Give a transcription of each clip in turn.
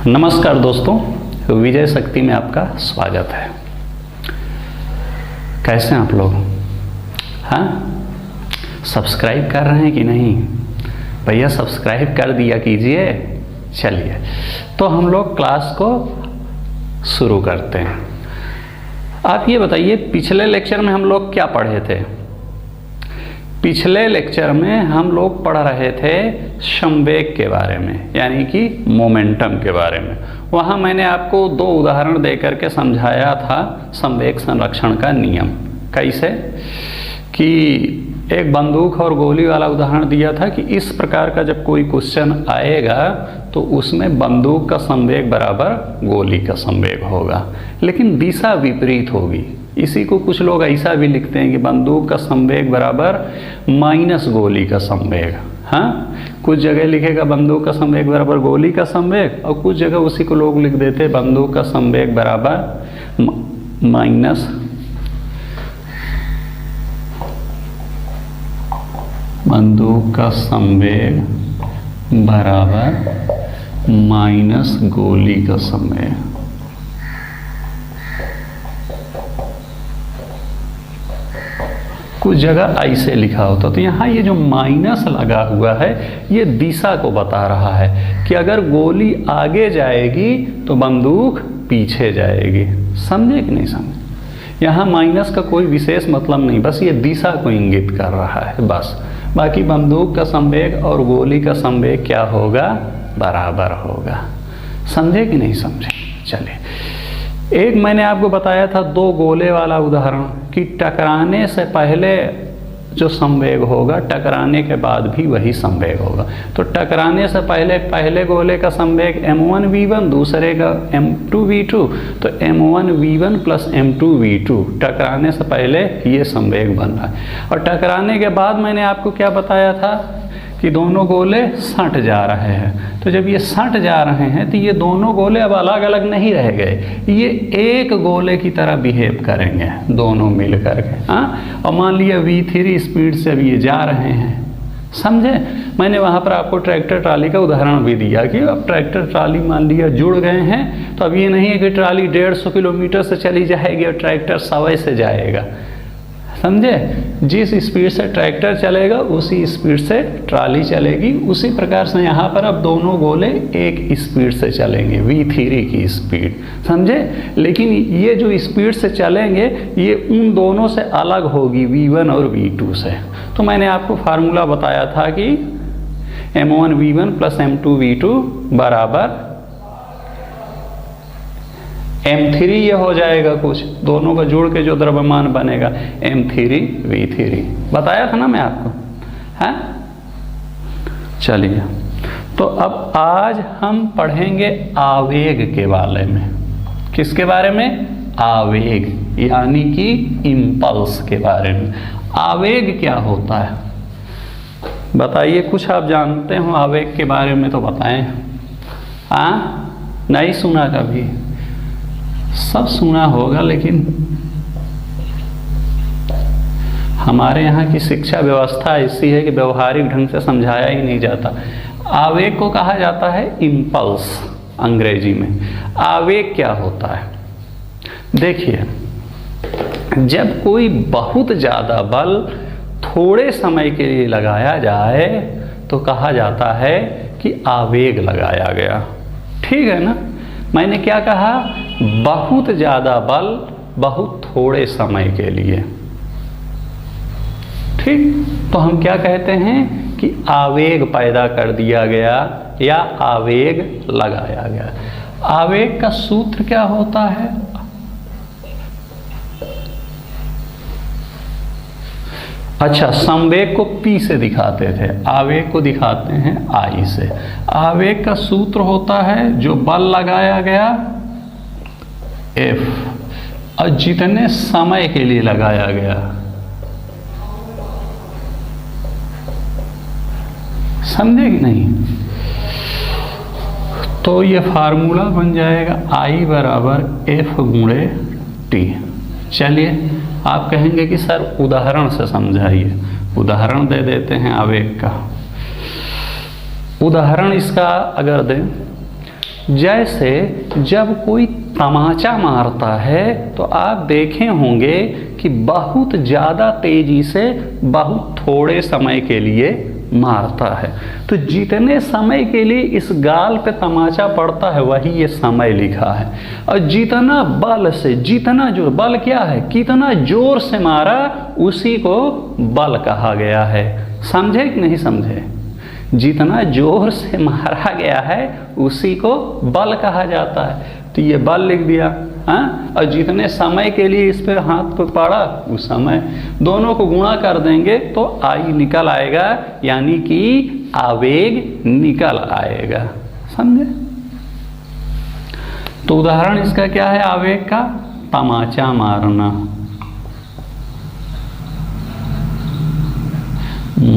नमस्कार दोस्तों, विजय शक्ति में आपका स्वागत है। कैसे हैं आप लोग? हाँ, सब्सक्राइब कर रहे हैं कि नहीं? भैया सब्सक्राइब कर दिया कीजिए। चलिए, तो हम लोग क्लास को शुरू करते हैं। आप ये बताइए, पिछले लेक्चर में हम लोग क्या पढ़े थे? पिछले लेक्चर में हम लोग पढ़ रहे थे संवेग के बारे में, यानी कि मोमेंटम के बारे में। वहाँ मैंने आपको दो उदाहरण देकर के समझाया था संवेग संरक्षण का नियम। कैसे कि एक बंदूक और गोली वाला उदाहरण दिया था कि इस प्रकार का जब कोई क्वेश्चन आएगा तो उसमें बंदूक का संवेग बराबर गोली का संवेग होगा, लेकिन दिशा विपरीत होगी। इसी को कुछ लोग ऐसा भी लिखते हैं कि बंदूक का संवेग बराबर माइनस गोली का संवेग। हाँ, कुछ जगह लिखेगा बंदूक का संवेग बराबर गोली का संवेग, और कुछ जगह उसी को लोग लिख देते बंदूक का संवेग बराबर माइनस बंदूक का संवेग बराबर माइनस गोली का संवेग। कुछ जगह ऐसे लिखा होता। तो यहाँ ये जो माइनस लगा हुआ है ये दिशा को बता रहा है कि अगर गोली आगे जाएगी तो बंदूक पीछे जाएगी। समझे कि नहीं समझे? यहाँ माइनस का कोई विशेष मतलब नहीं, बस ये दिशा को इंगित कर रहा है बस। बाकी बंदूक का संवेग और गोली का संवेग क्या होगा? बराबर होगा। समझे कि नहीं समझे? चलिए, एक मैंने आपको बताया था दो गोले वाला उदाहरण कि टकराने से पहले जो संवेग होगा टकराने के बाद भी वही संवेग होगा। तो टकराने से पहले गोले का संवेग m1v1, दूसरे का m2v2, तो m1v1 प्लस m2v2 टकराने से पहले ये संवेग बन रहा है। और टकराने के बाद मैंने आपको क्या बताया था कि दोनों गोले सट जा रहे हैं। तो जब ये सट जा रहे हैं तो ये दोनों गोले अब अलग अलग नहीं रह गए, ये एक गोले की तरह बिहेव करेंगे दोनों मिल करके। हाँ, और मान लिया v3 स्पीड से अब ये जा रहे हैं। समझे? मैंने वहाँ पर आपको ट्रैक्टर ट्राली का उदाहरण भी दिया कि अब ट्रैक्टर ट्राली मान लिया जुड़ गए हैं, तो अब ये नहीं है कि ट्राली 150 किलोमीटर से चली जाएगी और ट्रैक्टर 100 से जाएगा। समझे? जिस स्पीड से ट्रैक्टर चलेगा उसी स्पीड से ट्राली चलेगी। उसी प्रकार से यहाँ पर अब दोनों गोले एक स्पीड से चलेंगे, v3 की स्पीड। समझे? लेकिन ये जो स्पीड से चलेंगे ये उन दोनों से अलग होगी, v1 और v2 से। तो मैंने आपको फार्मूला बताया था कि m1v1 प्लस m2v2 बराबर m3 ये हो जाएगा, कुछ दोनों का जोड़ के जो द्रव्यमान बनेगा m3v3। बताया था ना मैं आपको? हैं? चलिए, तो अब आज हम पढ़ेंगे आवेग के बारे में। किसके बारे में? आवेग, यानी कि इम्पल्स के बारे में। आवेग क्या होता है बताइए? कुछ आप जानते हो आवेग के बारे में तो बताएं। हाँ, नहीं सुना कभी? सब सुना होगा, लेकिन हमारे यहाँ की शिक्षा व्यवस्था ऐसी है कि व्यवहारिक ढंग से समझाया ही नहीं जाता। आवेग को कहा जाता है इम्पल्स अंग्रेजी में। आवेग क्या होता है? देखिए, जब कोई बहुत ज़्यादा बल थोड़े समय के लिए लगाया जाए तो कहा जाता है कि आवेग लगाया गया। ठीक है ना? मैंने क्या कहा? बहुत ज़्यादा बल बहुत थोड़े समय के लिए। ठीक, तो हम क्या कहते हैं कि आवेग पैदा कर दिया गया या आवेग लगाया गया। आवेग का सूत्र क्या होता है? अच्छा, संवेग को P से दिखाते थे, आवेग को दिखाते हैं I से। आवेग का सूत्र होता है जो बल लगाया गया F, और जितने समय के लिए लगाया गया। समझे कि नहीं? तो ये फार्मूला बन जाएगा I बराबर F गुणे T। चलिए, आप कहेंगे कि सर उदाहरण से समझाइए। उदाहरण दे देते हैं आवेग का। उदाहरण इसका अगर दें जैसे जब कोई तमाचा मारता है तो आप देखे होंगे कि बहुत ज़्यादा तेजी से बहुत थोड़े समय के लिए मारता है। तो जितने समय के लिए इस गाल पे तमाचा पड़ता है वही ये समय लिखा है। और जितना बल से, जितना जोर, बल क्या है, कितना जोर से मारा उसी को बल कहा गया है। समझे कि नहीं समझे? जितना जोर से मारा गया है उसी को बल कहा जाता है। तो ये बल लिख दिया। हाँ, और जितने समय के लिए इस पर हाथ पे पड़ा उस समय, दोनों को गुणा कर देंगे तो आई निकल आएगा, यानी कि आवेग निकल आएगा। समझे? तो उदाहरण इसका क्या है आवेग का? तमाचा मारना,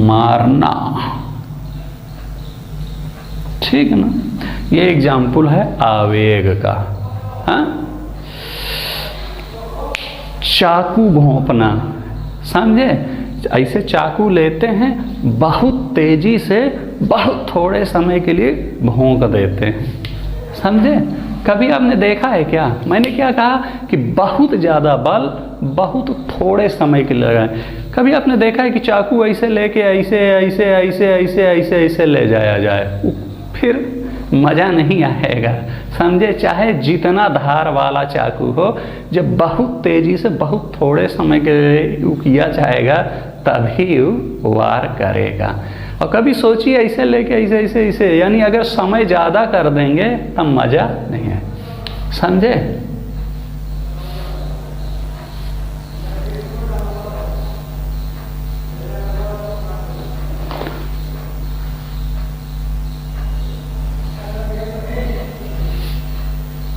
मारना, ठीक है ना। ये एग्जाम्पल है आवेग का। हाँ, चाकू घोंपना, समझे? ऐसे चाकू लेते हैं, बहुत तेजी से बहुत थोड़े समय के लिए भोंक देते हैं। समझे? कभी आपने देखा है क्या? मैंने क्या कहा कि बहुत ज़्यादा बल बहुत थोड़े समय के लिए लगाएं। कभी आपने देखा है कि चाकू ऐसे लेके ऐसे ऐसे ऐसे ऐसे ऐसे ऐसे ले जाया जाए? फिर मज़ा नहीं आएगा। समझे? चाहे जितना धार वाला चाकू हो, जब बहुत तेज़ी से बहुत थोड़े समय के लिए किया जाएगा तभी वो वार करेगा। और कभी सोचिए ऐसे लेके ऐसे ऐसे ऐसे, यानी अगर समय ज़्यादा कर देंगे तब मज़ा नहीं है। समझे?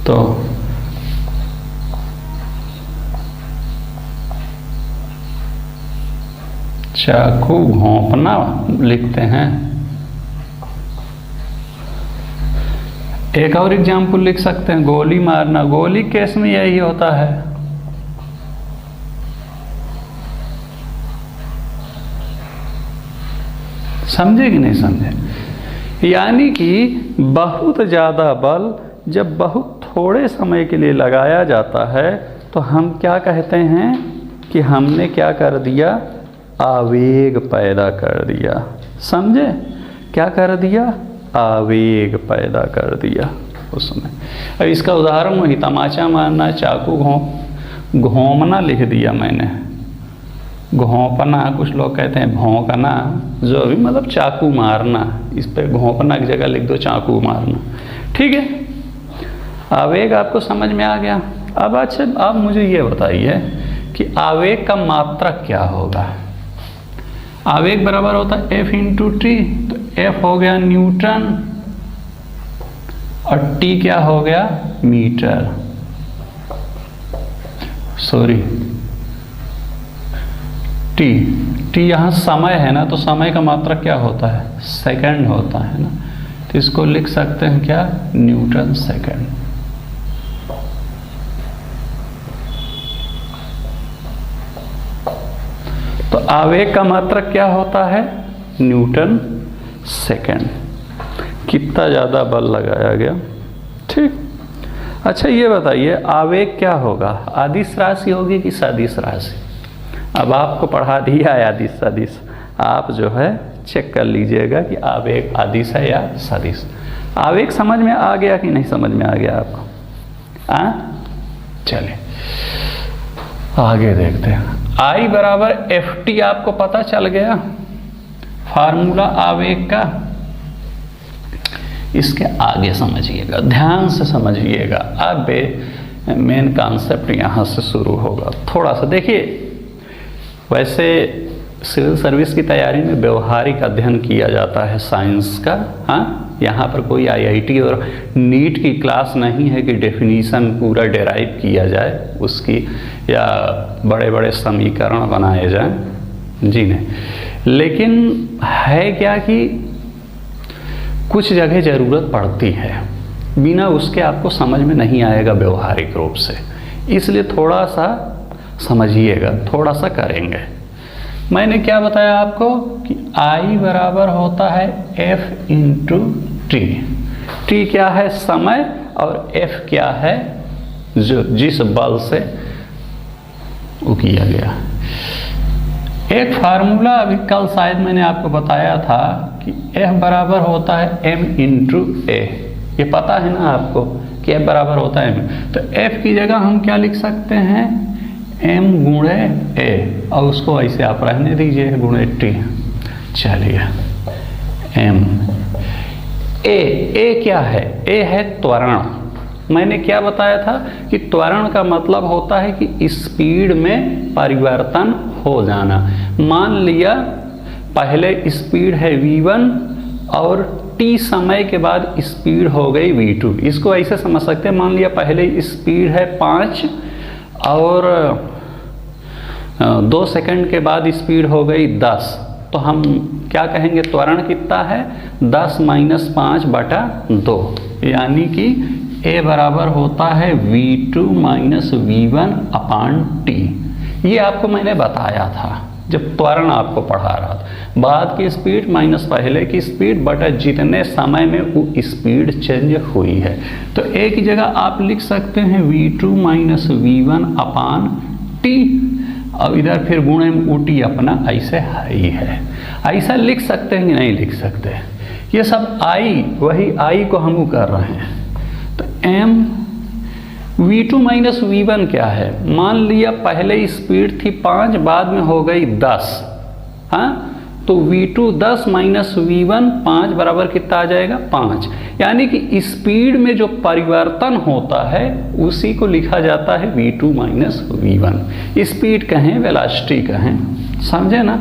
तो चाकू घोंपना लिखते हैं। एक और एग्जाम्पल लिख सकते हैं, गोली मारना। गोली केस में यही होता है। समझे कि नहीं समझे? यानी कि बहुत ज़्यादा बल जब बहुत थोड़े समय के लिए लगाया जाता है तो हम क्या कहते हैं कि हमने क्या कर दिया? आवेग पैदा कर दिया। समझे? क्या कर दिया? आवेग पैदा कर दिया उसमें। अब इसका उदाहरण वही तमाचा मारना, चाकू घोंपना लिख दिया मैंने। घोंपना, कुछ लोग कहते हैं भौंकना, जो भी मतलब चाकू मारना। इस पे घोंपना की जगह लिख दो चाकू मारना। ठीक है, आवेग आपको समझ में आ गया। अब अच्छा, आप मुझे ये बताइए कि आवेग का मात्रक क्या होगा? आवेग बराबर होता है F इंटू टी। तो F हो गया न्यूटन और T क्या हो गया? मीटर। सॉरी, T यहाँ समय है ना, तो समय का मात्रक क्या होता है? सेकंड होता है ना। तो इसको लिख सकते हैं क्या? Newton second. तो आवेग का मात्रक क्या होता है? Newton second. कितना ज़्यादा बल लगाया गया। ठीक। अच्छा ये बताइए, आवेग क्या होगा? अदिश राशि होगी कि सदिश राशि? अब आपको पढ़ा दिया है अदिश सदिश, आप जो है चेक कर लीजिएगा कि आवेग अदिश है या सदिश। आवेग समझ में आ गया कि नहीं समझ में आ गया आपको? चलिए आगे देखते हैं। I बराबर FT आपको पता चल गया, फार्मूला आवेग का। इसके आगे समझिएगा, ध्यान से समझिएगा। अब मेन कॉन्सेप्ट यहाँ से शुरू होगा। थोड़ा सा देखिए, वैसे सिविल सर्विस की तैयारी में व्यवहारिक अध्ययन किया जाता है साइंस का। हाँ, यहाँ पर कोई IIT और नीट की क्लास नहीं है कि डेफिनीशन पूरा डेराइव किया जाए उसकी, या बड़े बड़े समीकरण बनाए जाएं। जी नहीं, लेकिन है क्या कि कुछ जगह ज़रूरत पड़ती है, बिना उसके आपको समझ में नहीं आएगा व्यवहारिक रूप से। इसलिए थोड़ा सा समझिएगा, थोड़ा सा करेंगे। मैंने क्या बताया आपको कि I बराबर होता है F इंटू टी। टी क्या है? समय, और एफ क्या है? जो जिस बल से वो किया गया। एक फार्मूला अभी कल शायद मैंने आपको बताया था कि F बराबर होता है m इंटू ए। ये पता है ना आपको कि F बराबर होता है m। तो F की जगह हम क्या लिख सकते हैं? m गुणे ए, और उसको ऐसे आप रहने दीजिए गुणे टी। चलिए m ए क्या है? ए है त्वरण। मैंने क्या बताया था कि त्वरण का मतलब होता है कि स्पीड में परिवर्तन हो जाना। मान लिया पहले स्पीड है v1 और t समय के बाद स्पीड हो गई v2। इसको ऐसे समझ सकते हैं, मान लिया पहले स्पीड है 5 और 2 सेकंड के बाद स्पीड हो गई 10, तो हम क्या कहेंगे? त्वरण कितना है? 10 माइनस 5 बटा 2, यानी कि A बराबर होता है v2 माइनस v1 अपान टी। ये आपको मैंने बताया था जब त्वरण आपको पढ़ा रहा था। बाद की स्पीड माइनस पहले की स्पीड बटा जितने समय में वो स्पीड चेंज हुई है। तो A की जगह आप लिख सकते हैं v2 माइनस v1 अपान टी, और इधर फिर गुणे टी अपना ऐसे ही है। ऐसा लिख सकते हैं कि नहीं लिख सकते? ये सब आई, वही आई को हम कर रहे हैं। तो m v2 माइनस v1 क्या है? मान लिया पहले स्पीड थी 5, बाद में हो गई 10, हाँ, तो v2 10 माइनस v1 5 बराबर कितना आ जाएगा? 5। यानी कि स्पीड में जो परिवर्तन होता है उसी को लिखा जाता है v2 माइनस v1। स्पीड कहें, वेलोसिटी कहें, समझे ना?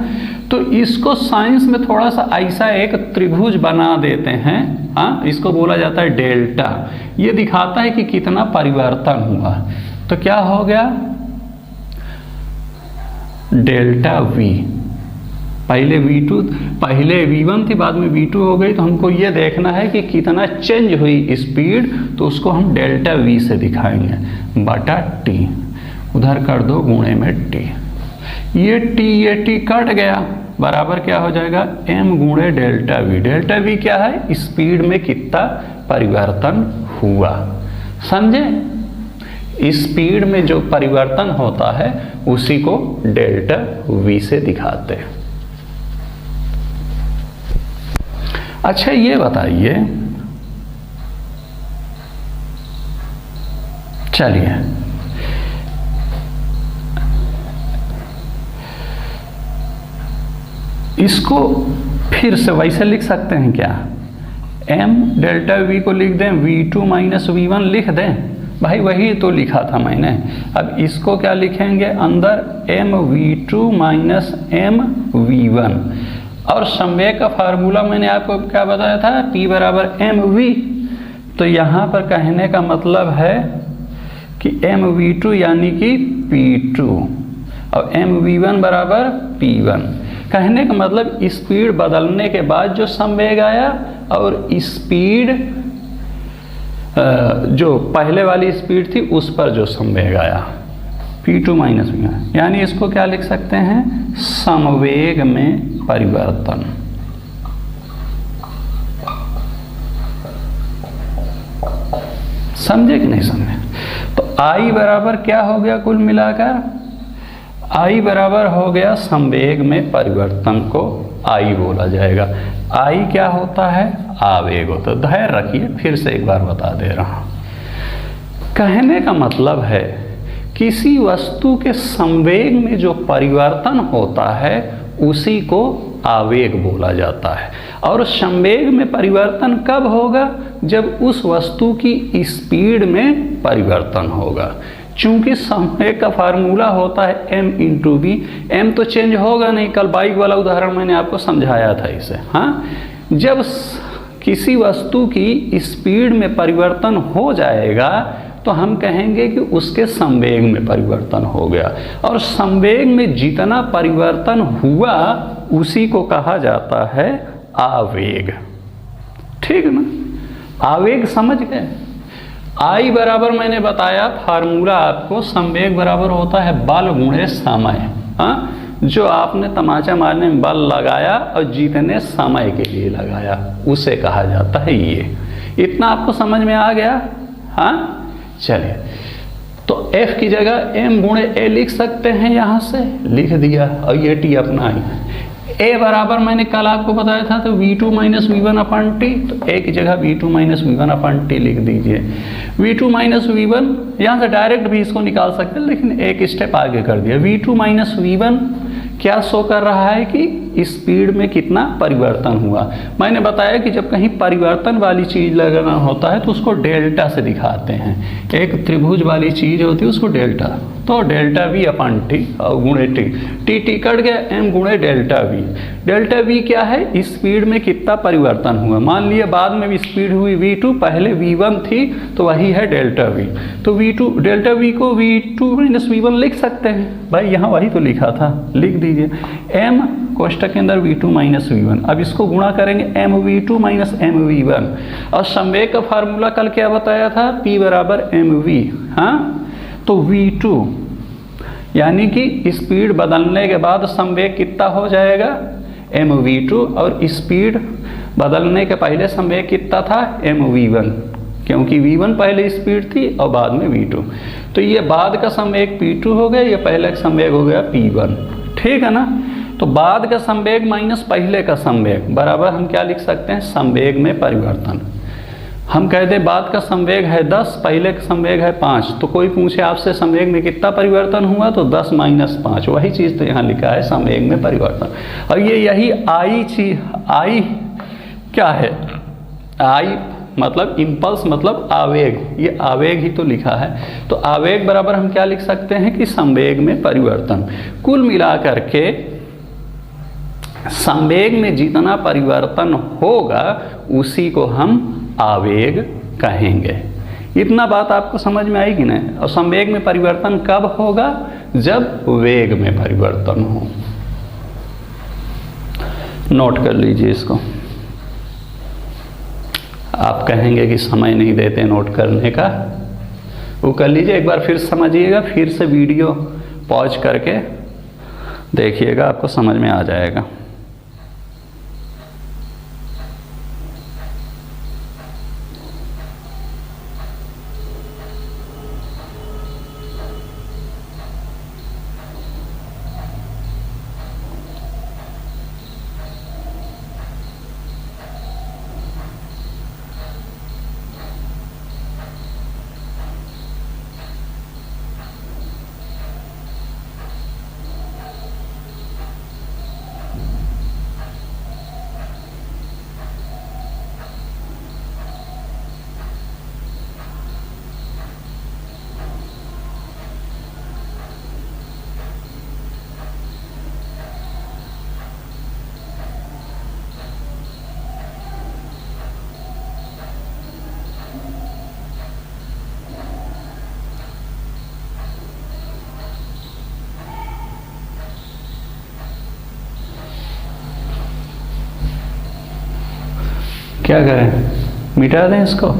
तो इसको साइंस में थोड़ा सा ऐसा एक त्रिभुज बना देते हैं, हाँ, इसको बोला जाता है डेल्टा। ये दिखाता है कि कितना परिवर्तन हुआ। तो क्या हो गया? Delta v। पहले v1 थी, बाद में v2 हो गई, तो हमको ये देखना है कि कितना चेंज हुई स्पीड, तो उसको हम डेल्टा v से दिखाएंगे बटा t। उधर कर दो गुणे में t। ये t कट गया, बराबर क्या हो जाएगा? m गुणे डेल्टा v। डेल्टा v क्या है? स्पीड में कितना परिवर्तन हुआ, समझे? स्पीड में जो परिवर्तन होता है उसी को डेल्टा v से दिखाते हैं। अच्छा ये बताइए, चलिए इसको फिर से वैसे लिख सकते हैं क्या? m डेल्टा v को लिख दें v2 माइनस v1 लिख दें। भाई वही तो लिखा था मैंने। अब इसको क्या लिखेंगे? अंदर m v2 minus m v1, और संवेग का फार्मूला मैंने आपको क्या बताया था? P बराबर mv। तो यहाँ पर कहने का मतलब है कि mv2 यानी कि p2 और mv1 बराबर p1। कहने का मतलब स्पीड बदलने के बाद जो संवेग आया और स्पीड जो पहले वाली स्पीड थी उस पर जो संवेग आया, p2 माइनस v1। यानी इसको क्या लिख सकते हैं? संवेग में परिवर्तन। समझे कि नहीं समझे? तो I बराबर क्या हो गया कुल मिलाकर? I बराबर हो गया संवेग में परिवर्तन को I बोला जाएगा। I क्या होता है? आवेग होता है। धैर्य रखिए, फिर से एक बार बता दे रहा हूं। कहने का मतलब है किसी वस्तु के संवेग में जो परिवर्तन होता है उसी को आवेग बोला जाता है। और संवेग में परिवर्तन कब होगा? जब उस वस्तु की स्पीड में परिवर्तन होगा। चूंकि संवेग का फार्मूला होता है m इंटू v। m तो चेंज होगा नहीं, कल बाइक वाला उदाहरण मैंने आपको समझाया था इसे, हाँ। जब किसी वस्तु की स्पीड में परिवर्तन हो जाएगा तो हम कहेंगे कि उसके संवेग में परिवर्तन हो गया। और संवेग में जितना परिवर्तन हुआ उसी को कहा जाता है आवेग। ठीक है ना? आवेग समझ गए? I बराबर मैंने बताया फार्मूला आपको, संवेग बराबर होता है बल गुणे समय, हाँ। जो आपने तमाचा मारने में बल लगाया और जितने समय के लिए लगाया उसे कहा जाता है ये। इतना आपको समझ में आ गया? हाँ, चलिए, तो F की जगह m गुणे a लिख सकते हैं, यहाँ से लिख दिया, और ये t अपना ही। a बराबर मैंने कल आपको बताया था, तो v2 माइनस वी1 अपन टी, तो a की जगह v2 माइनस वी1 अपन टी लिख दीजिए। v2 माइनस वी1, यहाँ से डायरेक्ट भी इसको निकाल सकते हैं, लेकिन एक स्टेप आगे कर दिया। v2 माइनस वी1 क्या शो कर रहा है कि स्पीड में कितना परिवर्तन हुआ। मैंने बताया कि जब कहीं परिवर्तन वाली चीज़ लगाना होता है तो उसको डेल्टा से दिखाते हैं। एक त्रिभुज वाली चीज़ होती है उसको डेल्टा, तो डेल्टा वी अपन टी और गुणे टी, टी टी कट गया, एम गुणे डेल्टा वी। डेल्टा वी क्या है, स्पीड में कितना परिवर्तन हुआ। मान लिया बाद में भी स्पीड हुई v2, पहले v1 थी, तो वही है डेल्टा वी। तो v2 डेल्टा वी को v2 माइनस वी1 लिख सकते हैं भाई, यहाँ वही तो लिखा था, लिख दीजिए। m कोष्टक के अंदर v2 माइनस वी1, अब इसको गुणा करेंगे m v2 minus m v1, और संवेग का फार्मूला कल क्या बताया था, p बराबर mv। हाँ, तो v2 यानी कि स्पीड बदलने के बाद संवेग कितना हो जाएगा, mv2, और स्पीड बदलने के पहले संवेग कितना था, mv1, क्योंकि v1 पहले स्पीड थी और बाद में v2, तो ये बाद का संवेग p2 हो गया, ये पहले का संवेग हो गया p1। ठीक है ना। तो बाद का संवेग माइनस पहले का संवेग बराबर हम क्या लिख सकते हैं, संवेग में परिवर्तन। हम कहते हैं बाद का संवेग है 10, पहले का संवेग है 5, तो कोई पूछे आपसे संवेग में कितना परिवर्तन हुआ, तो 10 माइनस 5, वही चीज़ तो यहाँ लिखा है, संवेग में परिवर्तन। और ये यही आई चीज, आई क्या है, आई मतलब इम्पल्स मतलब आवेग, ये आवेग ही तो लिखा है। तो आवेग बराबर हम क्या लिख सकते हैं कि संवेग में परिवर्तन। कुल मिलाकर के संवेग में जितना परिवर्तन होगा उसी को हम आवेग कहेंगे। इतना बात आपको समझ में आएगी ना। और संवेग में परिवर्तन कब होगा, जब वेग में परिवर्तन हो। नोट कर लीजिए इसको। आप कहेंगे कि समय नहीं देते नोट करने का, वो कर लीजिए, एक बार फिर समझिएगा, फिर से वीडियो पॉज करके देखिएगा, आपको समझ में आ जाएगा। क्या करें, मिटा दें इसको।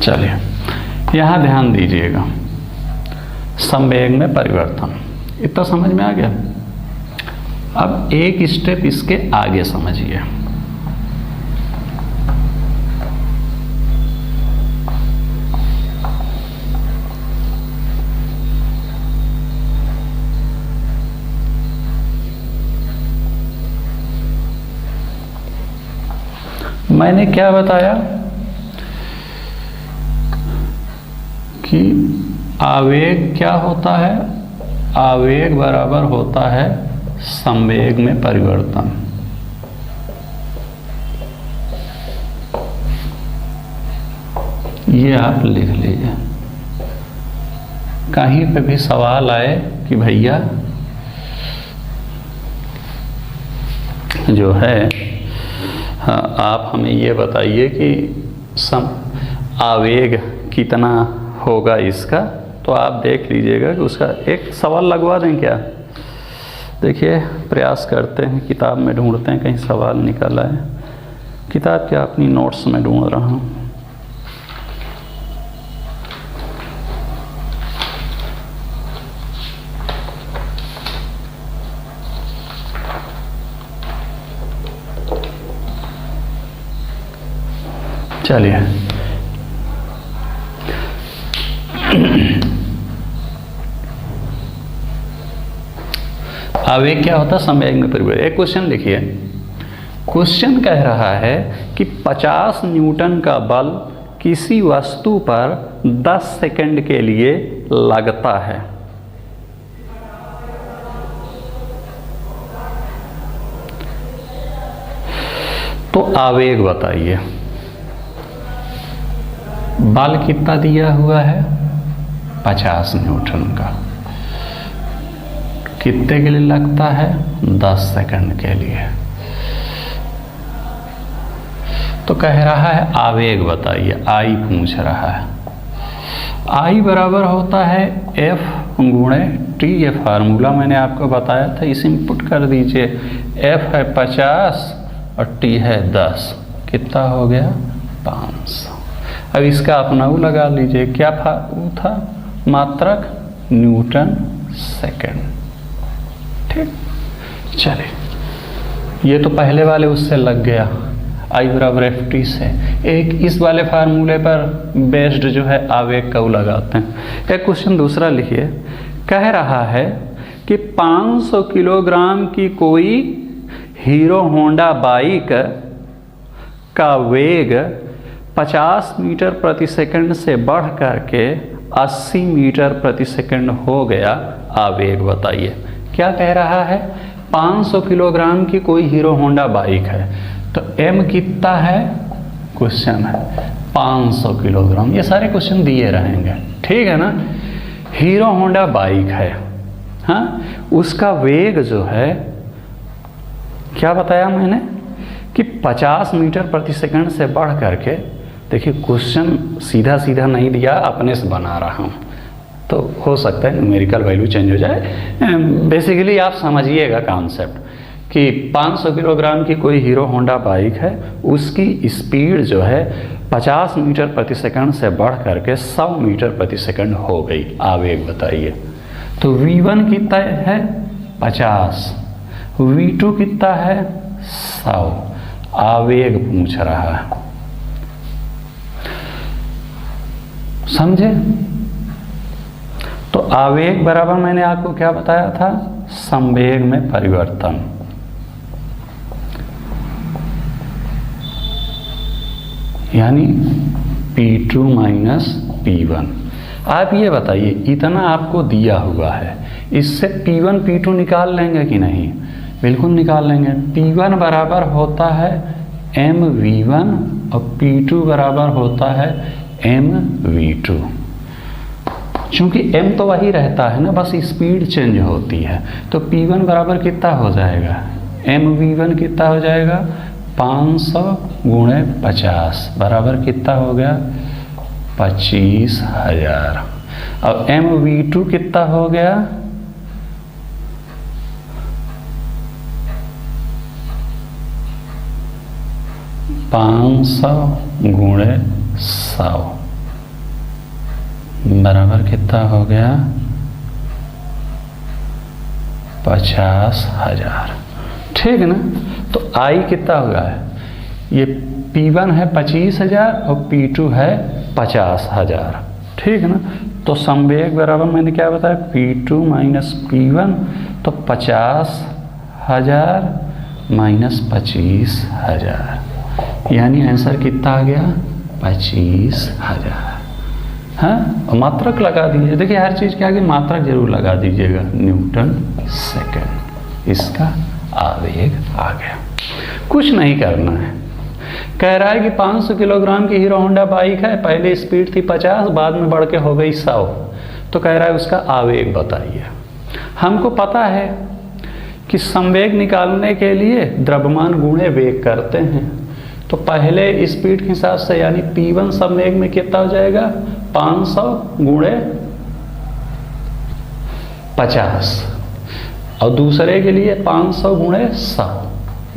चलिए, यहाँ ध्यान दीजिएगा, संवेग में परिवर्तन, इतना समझ में आ गया। अब एक स्टेप इसके आगे समझिए। मैंने क्या बताया कि आवेग क्या होता है, आवेग बराबर होता है संवेग में परिवर्तन। ये आप लिख लीजिए। कहीं पे भी सवाल आए कि भैया जो है हाँ, आप हमें ये बताइए कि आवेग कितना होगा इसका, तो आप देख लीजिएगा कि उसका एक सवाल लगवा दें क्या। देखिए प्रयास करते हैं, किताब में ढूंढते हैं कहीं सवाल निकल आए। किताब क्या, अपनी नोट्स में ढूंढ रहा हूँ। चलिए आवेग क्या होता है, संवेग में परिवर्तन। एक क्वेश्चन लिखिए। क्वेश्चन कह रहा है कि 50 न्यूटन का बल किसी वस्तु पर 10 सेकंड के लिए लगता है। तो आवेग बताइए। बल कितना दिया हुआ है, 50 न्यूटन का, कितने के लिए लगता है, 10 सेकंड के लिए। तो कह रहा है आवेग बताइए, आई पूछ रहा है। आई बराबर होता है F गुणे T, ये फार्मूला मैंने आपको बताया था, इसे इनपुट कर दीजिए। F है 50 और T है 10, कितना हो गया, 500। अब इसका अपना वो लगा लीजिए, क्या वो था, मात्रक न्यूटन सेकंड। ठीक, चलिए ये तो पहले वाले उससे लग गया, आई बराबर FT से। एक इस वाले फार्मूले पर बेस्ड जो है आवेग का वो लगाते हैं। एक क्वेश्चन दूसरा लिखिए। कह रहा है कि 500 किलोग्राम की कोई हीरो होंडा बाइक का वेग 50 मीटर प्रति सेकंड से बढ़ करके 80 मीटर प्रति सेकंड हो गया, आवेग बताइए। क्या कह रहा है, 500 किलोग्राम की कोई हीरो होंडा बाइक है, तो M कितना है, क्वेश्चन है 500 किलोग्राम। ये सारे क्वेश्चन दिए रहेंगे, ठीक है ना। हीरो होंडा बाइक है, हाँ, उसका वेग जो है क्या बताया मैंने कि 50 मीटर प्रति सेकंड से बढ़ करके, देखिए क्वेश्चन सीधा सीधा नहीं दिया, अपने से बना रहा हूँ, तो हो सकता है न्यूमेरिकल वैल्यू चेंज हो जाए। बेसिकली आप समझिएगा कॉन्सेप्ट कि 500 किलोग्राम की कोई हीरो होंडा बाइक है, उसकी स्पीड जो है 50 मीटर प्रति सेकंड से बढ़ करके 100 मीटर प्रति सेकंड हो गई, आवेग बताइए। तो V1 कितना है, 50, V2 कितना है, 100, आवेग पूछ रहा है, समझे। तो आवेग बराबर मैंने आपको क्या बताया था, संवेग में परिवर्तन। यानी P2 माइनस P1। आप ये बताइए, इतना आपको दिया हुआ है, इससे P1 P2 निकाल लेंगे कि नहीं, बिल्कुल निकाल लेंगे। P1 बराबर होता है mV1 और P2 बराबर होता है mV2। चूंकि m तो वही रहता है ना, बस स्पीड चेंज होती है, तो P1 बराबर कितना हो जाएगा, mV1 कितना हो जाएगा, 500 गुणे 50 बराबर कितना हो गया, 25,000। और mV2 कितना हो गया, 500 गुणे 100 बराबर कितना हो गया, 50,000। ठीक है ना। तो I कितना होगा, ये P1 है 25,000 और P2 है 50,000, ठीक है ना। तो संवेग बराबर मैंने क्या बताया, P2 माइनस P1, तो 50,000 माइनस 25,000, यानी आंसर कितना आ गया, 25,000। हाँ, और मात्रक लगा दीजिए। देखिए हर चीज़ के आगे मात्रक जरूर लगा दीजिएगा, न्यूटन सेकेंड, इसका आवेग आ गया। कुछ नहीं करना है, कह रहा है कि 500 किलोग्राम की हीरो होंडा बाइक है, पहले स्पीड थी 50, बाद में बढ़ के हो गई 100, तो तो कह रहा है उसका आवेग बताइए। हमको पता है कि संवेग निकालने के लिए द्रव्यमान गुणे वेग करते हैं, तो पहले स्पीड के हिसाब से यानी P1 संवेग में कितना हो जाएगा 500 गुणे 50 और दूसरे के लिए 500 गुणे 100।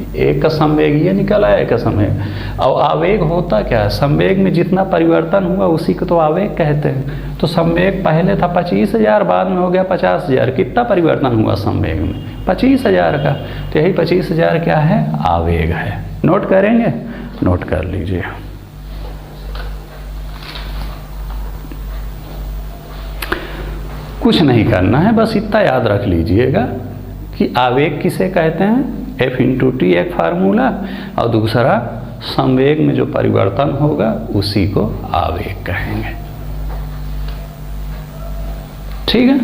एक का संवेग ये निकला है, एक का संवेग। और आवेग होता क्या है, संवेग में जितना परिवर्तन हुआ उसी को तो आवेग कहते हैं। तो संवेग पहले था 25,000, बाद में हो गया 50,000। कितना परिवर्तन हुआ संवेग में 25,000 का, तो यही 25,000 क्या है आवेग है। नोट करेंगे, नोट कर लीजिए। कुछ नहीं करना है, बस इतना याद रख लीजिएगा कि आवेग किसे कहते हैं, F×T एक फार्मूला, और दूसरा संवेग में जो परिवर्तन होगा उसी को आवेग कहेंगे। ठीक है,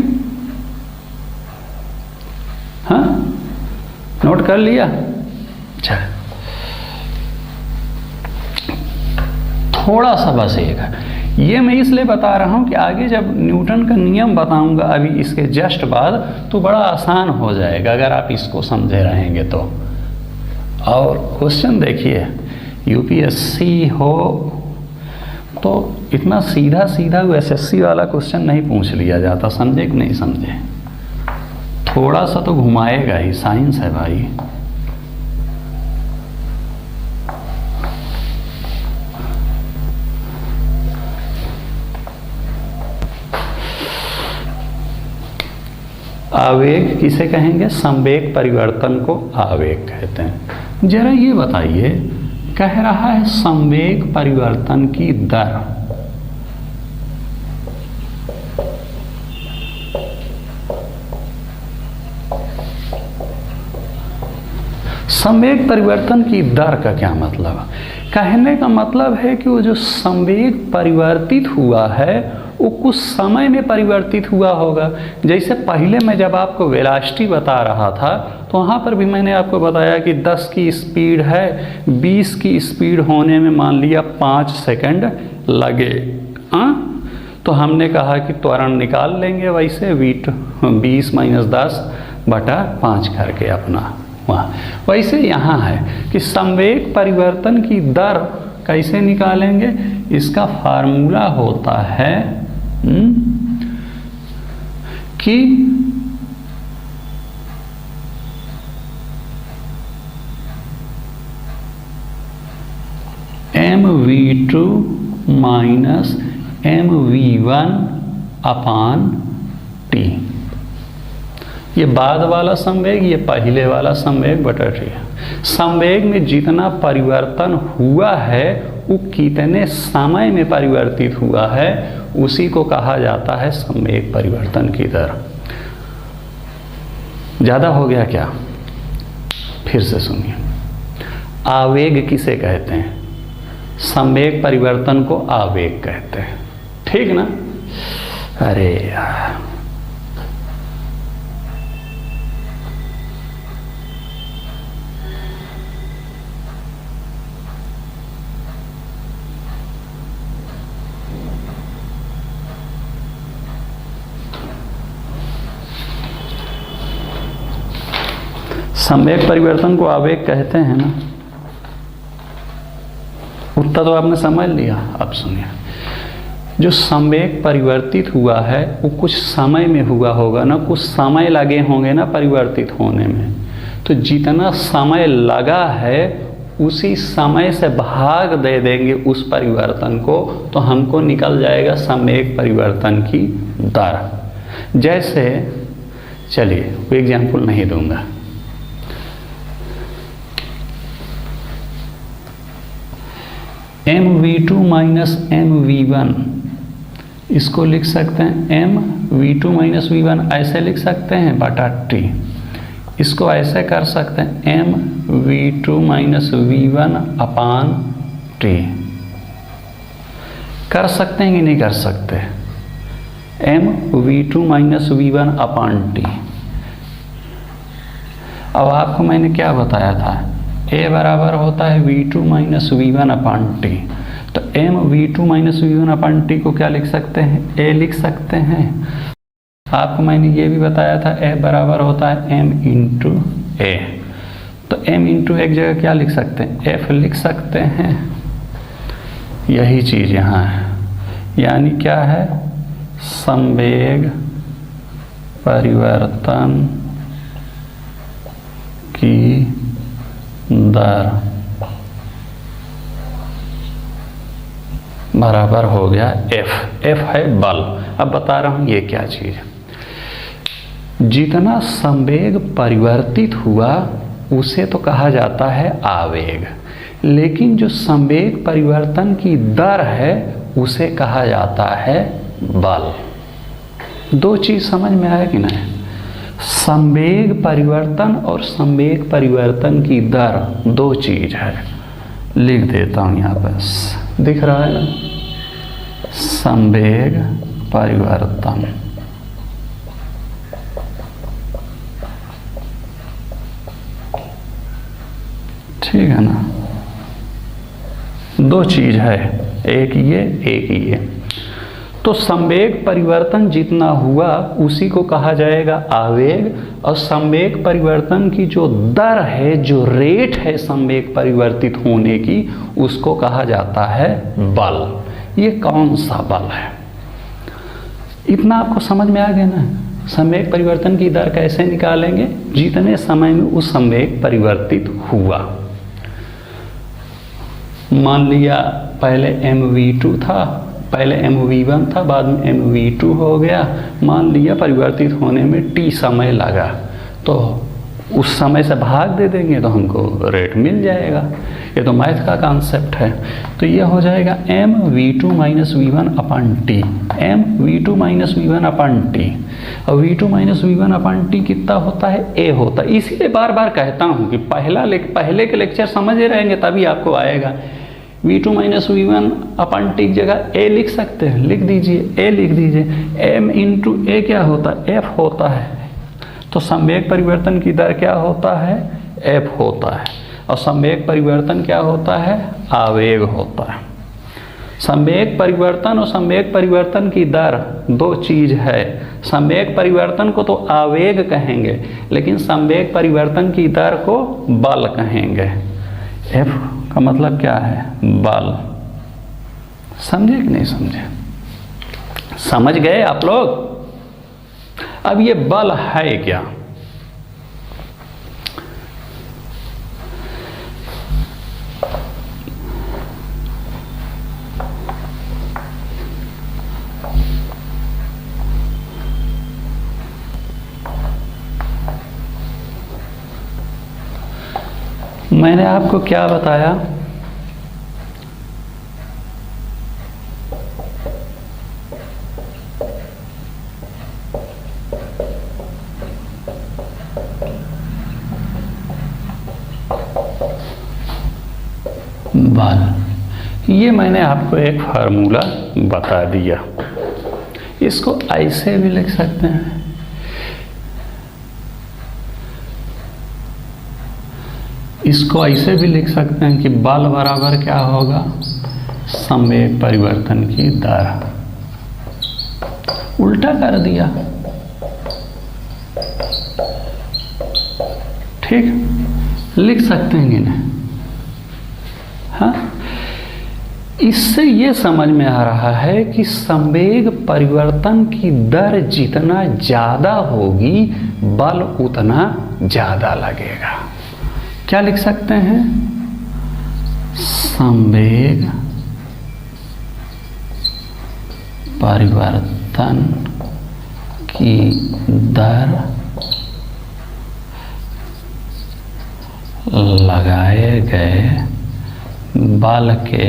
हाँ नोट कर लिया। अच्छा, थोड़ा सा बस एक है, ये मैं इसलिए बता रहा हूँ कि आगे जब न्यूटन का नियम बताऊंगा अभी इसके जस्ट बाद, तो बड़ा आसान हो जाएगा अगर आप इसको समझे रहेंगे तो। और क्वेश्चन देखिए, यूपीएससी हो तो इतना सीधा सीधा एसएससी वाला क्वेश्चन नहीं पूछ लिया जाता, समझे कि नहीं समझे, थोड़ा सा तो घुमाएगा ही, साइंस है भाई। आवेग किसे कहेंगे, संवेग परिवर्तन को आवेग कहते हैं। जरा ये बताइए, कह रहा है संवेग परिवर्तन की दर, संवेग परिवर्तन की दर का क्या मतलब? कहने का मतलब है कि वो जो संवेग परिवर्तित हुआ है वो कुछ समय में परिवर्तित हुआ होगा। जैसे पहले मैं जब आपको वेलोसिटी बता रहा था तो वहाँ पर भी मैंने आपको बताया कि 10 की स्पीड है, 20 की स्पीड होने में मान लिया 5 सेकंड लगे, तो हमने कहा कि त्वरण निकाल लेंगे वैसे 20 - 10/5 करके अपना वहाँ। वैसे यहाँ है कि संवेग परिवर्तन की दर कैसे निकालेंगे, इसका फार्मूला होता है कि mv2 - mv1/t। ये बाद वाला संवेग, ये पहले वाला संवेग बटा टी। संवेग में जितना परिवर्तन हुआ है वो कितने समय में परिवर्तित हुआ है उसी को कहा जाता है संवेग परिवर्तन की दर। ज़्यादा हो गया क्या? फिर से सुनिए, आवेग किसे कहते हैं? संवेग परिवर्तन को आवेग कहते हैं, ठीक ना? अरे यार, संवेग परिवर्तन को आवेग कहते हैं ना, उतना तो आपने समझ लिया। अब सुनिए, जो संवेग परिवर्तित हुआ है वो कुछ समय में हुआ होगा ना, कुछ समय लगे होंगे ना परिवर्तित होने में, तो जितना समय लगा है उसी समय से भाग दे देंगे उस परिवर्तन को, तो हमको निकल जाएगा संवेग परिवर्तन की दर। जैसे चलिए कोई एग्जाम्पल नहीं दूंगा, mv2 - mv1, इसको लिख सकते हैं mv2 - v1 ऐसे लिख सकते हैं बटा t। इसको ऐसे कर सकते हैं mv2 - v1/t। कर सकते हैं कि नहीं कर सकते? mv2 - v1/t। अब आपको मैंने क्या बताया था, A बराबर होता है v2 - v1/t। तो m v two minus v one upon t को क्या लिख सकते हैं, ए लिख सकते हैं। आपको मैंने ये भी बताया था ए बराबर होता है एम इंटू ए, तो एम इंटू एक जगह क्या लिख सकते हैं, एफ लिख सकते हैं। यही चीज़ यहाँ है, यानी क्या है, संवेग परिवर्तन की दर बराबर हो गया एफ। एफ है बल। अब बता रहा हूँ ये क्या चीज़ है। जितना संवेग परिवर्तित हुआ उसे तो कहा जाता है आवेग, लेकिन जो संवेग परिवर्तन की दर है उसे कहा जाता है बल। दो चीज़ समझ में आया कि नहीं? संवेग परिवर्तन और संवेग परिवर्तन की दर दो चीज़ है। लिख देता हूँ यहाँ पर, दिख रहा है ना, संवेग परिवर्तन। ठीक है ना, दो चीज है, एक ये एक ये। तो संवेग परिवर्तन जितना हुआ उसी को कहा जाएगा आवेग, और संवेग परिवर्तन की जो दर है, जो रेट है संवेग परिवर्तित होने की, उसको कहा जाता है बल। ये कौन सा बल है, इतना आपको समझ में आ गया ना। संवेग परिवर्तन की दर कैसे निकालेंगे, जितने समय में उस संवेग परिवर्तित हुआ। मान लिया पहले mv2 था, पहले mv1 था, बाद में mv2 हो गया। मान लिया परिवर्तित होने में t समय लगा, तो उस समय से भाग दे देंगे तो हमको रेट मिल जाएगा। ये तो मैथ का कॉन्सेप्ट है। तो ये हो जाएगा mv2 माइनस वी1 अपन टी, mv2 माइनस वी1 अपन टी। और v2 माइनस वी1 अपन टी कितना होता है, a होता है। इसीलिए बार बार कहता हूँ कि पहले के लेक्चर समझे रहेंगे तभी आपको आएगा। v2 माइनस वी1 अपन टी की जगह a लिख सकते हैं, लिख दीजिए, a लिख दीजिए। m इंटू ए क्या होता है, f होता है। तो संवेग परिवर्तन की दर क्या होता है, f होता है। और संवेग परिवर्तन क्या होता है, आवेग होता है। संवेग परिवर्तन और संवेग परिवर्तन की दर दो चीज है। संवेग परिवर्तन को तो आवेग कहेंगे, लेकिन संवेग परिवर्तन की दर को बल कहेंगे। F का मतलब क्या है, बल। समझे कि नहीं समझे? समझ गए आप लोग? अब ये बल है क्या? मैंने आपको क्या बताया, बल। ये मैंने आपको एक फार्मूला बता दिया। इसको ऐसे भी लिख सकते हैं, इसको ऐसे भी लिख सकते हैं कि बल बराबर क्या होगा, संवेग परिवर्तन की दर। उल्टा कर दिया, ठीक, लिख सकते हैं कि नहीं? हाँ, इससे ये समझ में आ रहा है कि संवेग परिवर्तन की दर जितना ज़्यादा होगी बल उतना ज़्यादा लगेगा। क्या लिख सकते हैं, संवेग परिवर्तन की दर लगाए गए बल के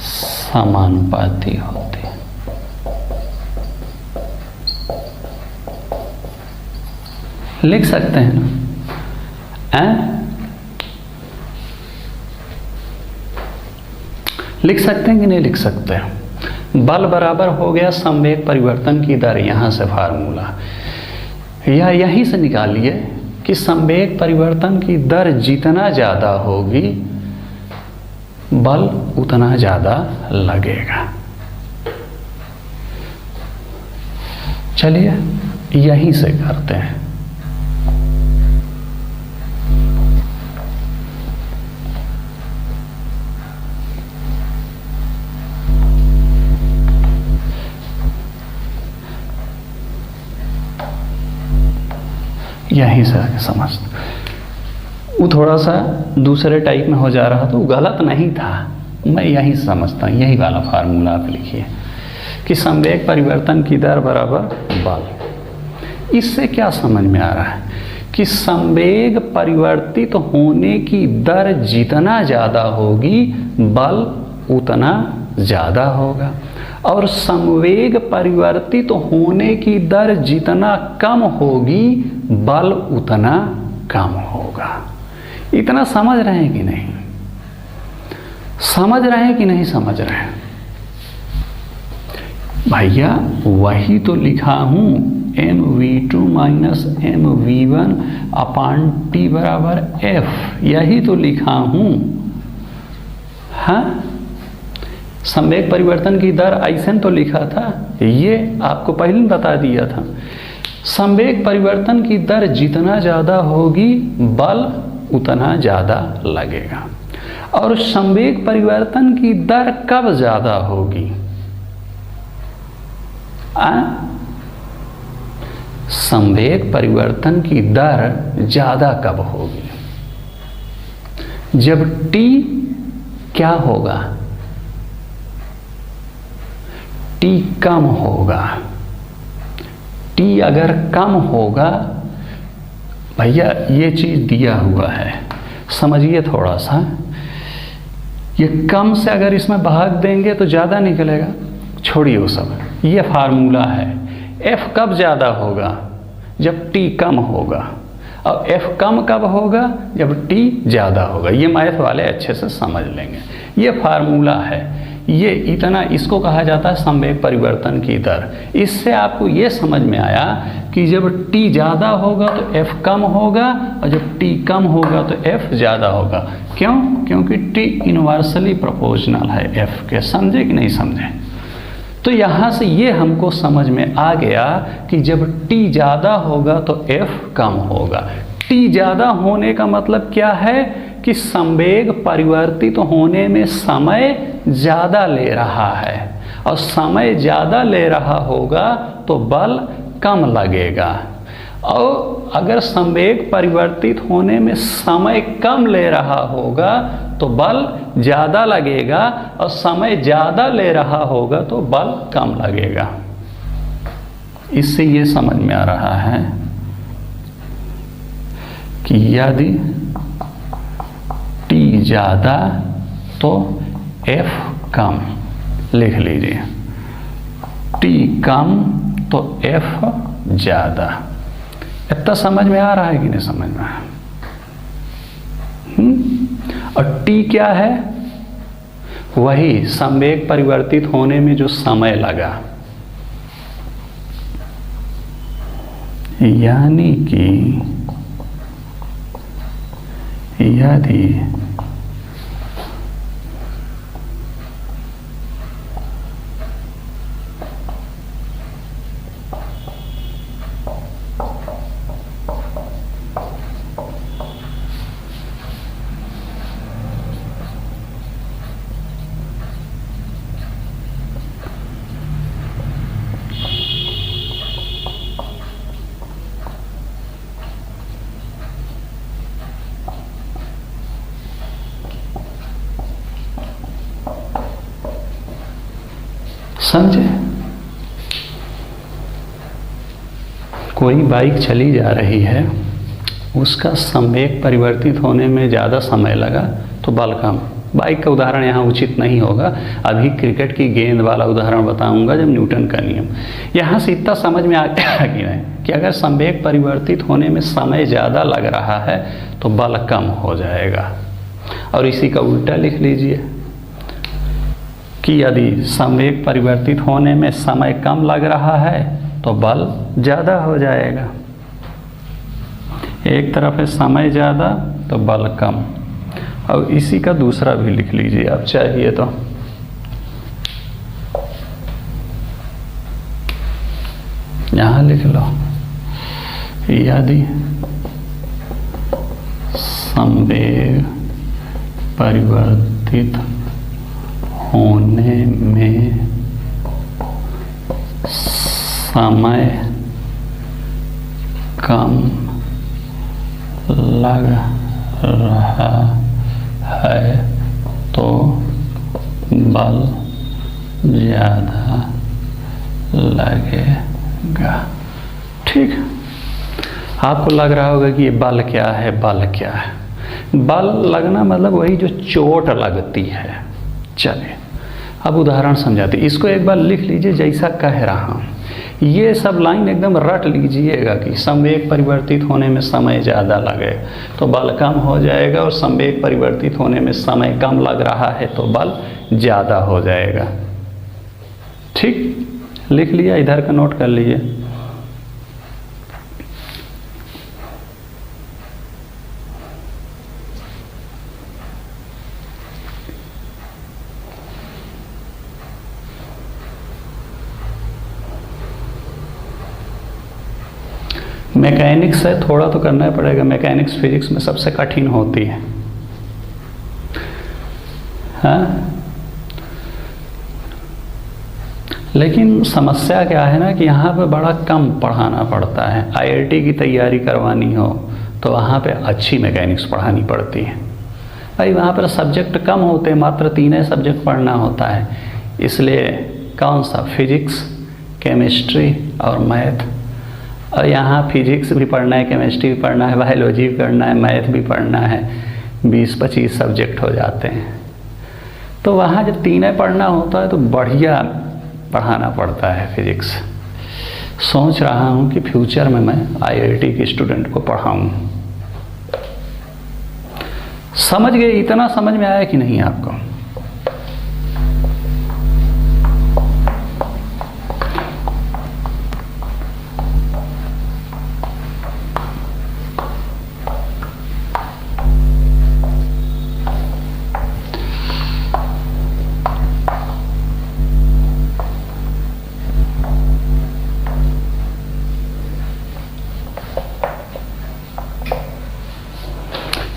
समानुपाती होती है। लिख सकते हैं ना? लिख सकते हैं कि नहीं लिख सकते हैं? बल बराबर हो गया संवेग परिवर्तन की दर। यहां से फार्मूला या यहीं से निकालिए कि संवेग परिवर्तन की दर जितना ज़्यादा होगी बल उतना ज़्यादा लगेगा। चलिए यहीं से करते हैं। यहीं से समझ, वो थोड़ा सा दूसरे टाइप में हो जा रहा था, वो गलत नहीं था, मैं यही समझता हूँ। यही वाला फार्मूला आप लिखिए कि संवेग परिवर्तन की दर बराबर बल। इससे क्या समझ में आ रहा है कि संवेग परिवर्तित होने की दर जितना ज़्यादा होगी बल उतना ज़्यादा होगा, और संवेग परिवर्तित होने की दर जितना कम होगी बल उतना कम होगा। इतना समझ रहे हैं कि नहीं? समझ रहे हैं कि नहीं समझ रहे हैं? भैया वही तो लिखा हूं, mv2 माइनस mv1 अपान टी बराबर f, यही तो लिखा हूं। हाँ, संवेग परिवर्तन की दर ऐसे तो लिखा था, ये आपको पहले बता दिया था। संवेग परिवर्तन की दर जितना ज़्यादा होगी बल उतना ज़्यादा लगेगा, और संवेग परिवर्तन की दर कब ज़्यादा होगी? संवेग परिवर्तन की दर ज़्यादा कब होगी? जब t क्या होगा? t कम होगा। t अगर कम होगा, भैया ये चीज़ दिया हुआ है, समझिए थोड़ा सा। ये कम से अगर इसमें भाग देंगे तो ज़्यादा निकलेगा, छोड़िए वो सब। ये फार्मूला है। f कब ज़्यादा होगा? जब t कम होगा, और f कम कब होगा? जब t ज़्यादा होगा। ये मैथ वाले अच्छे से समझ लेंगे। ये फार्मूला है, ये इतना, इसको कहा जाता है संवेग परिवर्तन की दर। इससे आपको ये समझ में आया कि जब t ज़्यादा होगा तो f कम होगा, और जब t कम होगा तो f ज़्यादा होगा। क्यों? क्योंकि t इनवर्सली प्रोपोर्शनल है f के। समझे कि नहीं समझे? तो यहाँ से ये हमको समझ में आ गया कि जब t ज़्यादा होगा तो f कम होगा। t ज़्यादा होने का मतलब क्या है कि संवेग परिवर्तित होने में समय ज़्यादा ले रहा है, और समय ज़्यादा ले रहा होगा तो बल कम लगेगा। और अगर संवेग परिवर्तित होने में समय कम ले रहा होगा तो बल ज़्यादा लगेगा, और समय ज़्यादा ले रहा होगा तो बल कम लगेगा। इससे ये समझ में आ रहा है कि यदि t ज़्यादा तो f कम, लिख लीजिए। t कम तो f ज़्यादा। इतना समझ में आ रहा है कि नहीं समझ में? और t क्या है? वही संवेग परिवर्तित होने में जो समय लगा, यानी कि यदि समझे? कोई बाइक चली जा रही है, उसका संवेग परिवर्तित होने में ज़्यादा समय लगा तो बल कम। बाइक का उदाहरण यहाँ उचित नहीं होगा, अभी क्रिकेट की गेंद वाला उदाहरण बताऊंगा, जब न्यूटन का नियम। यहाँ से इतना समझ में आ गया कि नहीं कि अगर संवेग परिवर्तित होने में समय ज़्यादा लग रहा है तो बल कम हो जाएगा। और इसी का उल्टा लिख लीजिए कि यदि संवेग परिवर्तित होने में समय कम लग रहा है तो बल ज़्यादा हो जाएगा। एक तरफ है समय ज़्यादा तो बल कम, अब इसी का दूसरा भी लिख लीजिए आप चाहिए तो। यहाँ लिख लो, यदि संवेग परिवर्तित होने में समय कम लग रहा है तो बल ज़्यादा लगेगा। ठीक, आपको लग रहा होगा कि ये बल क्या है, बल क्या है। बल लगना मतलब वही जो चोट लगती है। चलिए अब उदाहरण समझाते, इसको एक बार लिख लीजिए जैसा कह रहा हूँ। ये सब लाइन एकदम रट लीजिएगा कि संवेग परिवर्तित होने में समय ज़्यादा लगेगा तो बल कम हो जाएगा, और संवेग परिवर्तित होने में समय कम लग रहा है तो बल ज़्यादा हो जाएगा। ठीक, लिख लिया, इधर का नोट कर लीजिए। मैकेनिक्स है, थोड़ा तो करना पड़ेगा। मैकेनिक्स फिजिक्स में सबसे कठिन होती है। हाँ, लेकिन समस्या क्या है ना कि यहाँ पे बड़ा कम पढ़ाना पड़ता है। आईआईटी की तैयारी करवानी हो तो वहाँ पे अच्छी मैकेनिक्स पढ़ानी पड़ती है। भाई वहाँ पर सब्जेक्ट कम होते हैं, मात्र 3 सब्जेक्ट पढ़ना होता है। इसलिए कौन सा, फिजिक्स, केमिस्ट्री और मैथ। और यहाँ फिजिक्स भी पढ़ना है, केमिस्ट्री भी पढ़ना है, बायोलॉजी भी पढ़ना है, मैथ भी पढ़ना है। 20-25 सब्जेक्ट हो जाते हैं। तो वहाँ जब 3 पढ़ना होता है तो बढ़िया पढ़ाना पड़ता है फिजिक्स। सोच रहा हूँ कि फ्यूचर में मैं आईआईटी के स्टूडेंट को पढ़ाऊँ। समझ गए? इतना समझ में आया कि नहीं आपको?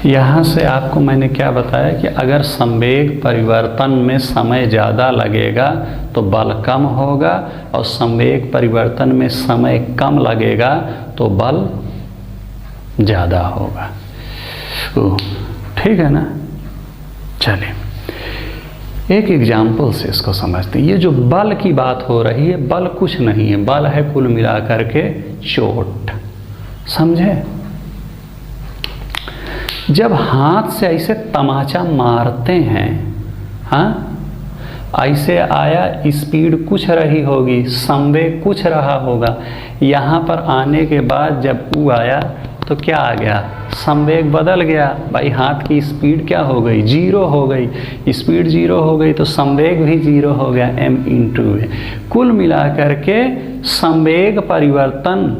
यहाँ से आपको मैंने क्या बताया कि अगर संवेग परिवर्तन में समय ज़्यादा लगेगा तो बल कम होगा, और संवेग परिवर्तन में समय कम लगेगा तो बल ज़्यादा होगा। ठीक है ना? चलिए एक एग्जाम्पल से इसको समझते हैं। ये जो बल की बात हो रही है, बल कुछ नहीं है, बल है कुल मिलाकर के चोट। समझे? जब हाथ से ऐसे तमाचा मारते हैं, हाँ, ऐसे आया, स्पीड कुछ रही होगी, संवेग कुछ रहा होगा। यहाँ पर आने के बाद जब वो आया तो क्या आ गया, संवेग बदल गया। भाई हाथ की स्पीड क्या हो गई, 0 हो गई। स्पीड 0 हो गई तो संवेग भी 0 हो गया, m/a। कुल मिलाकर के संवेग परिवर्तन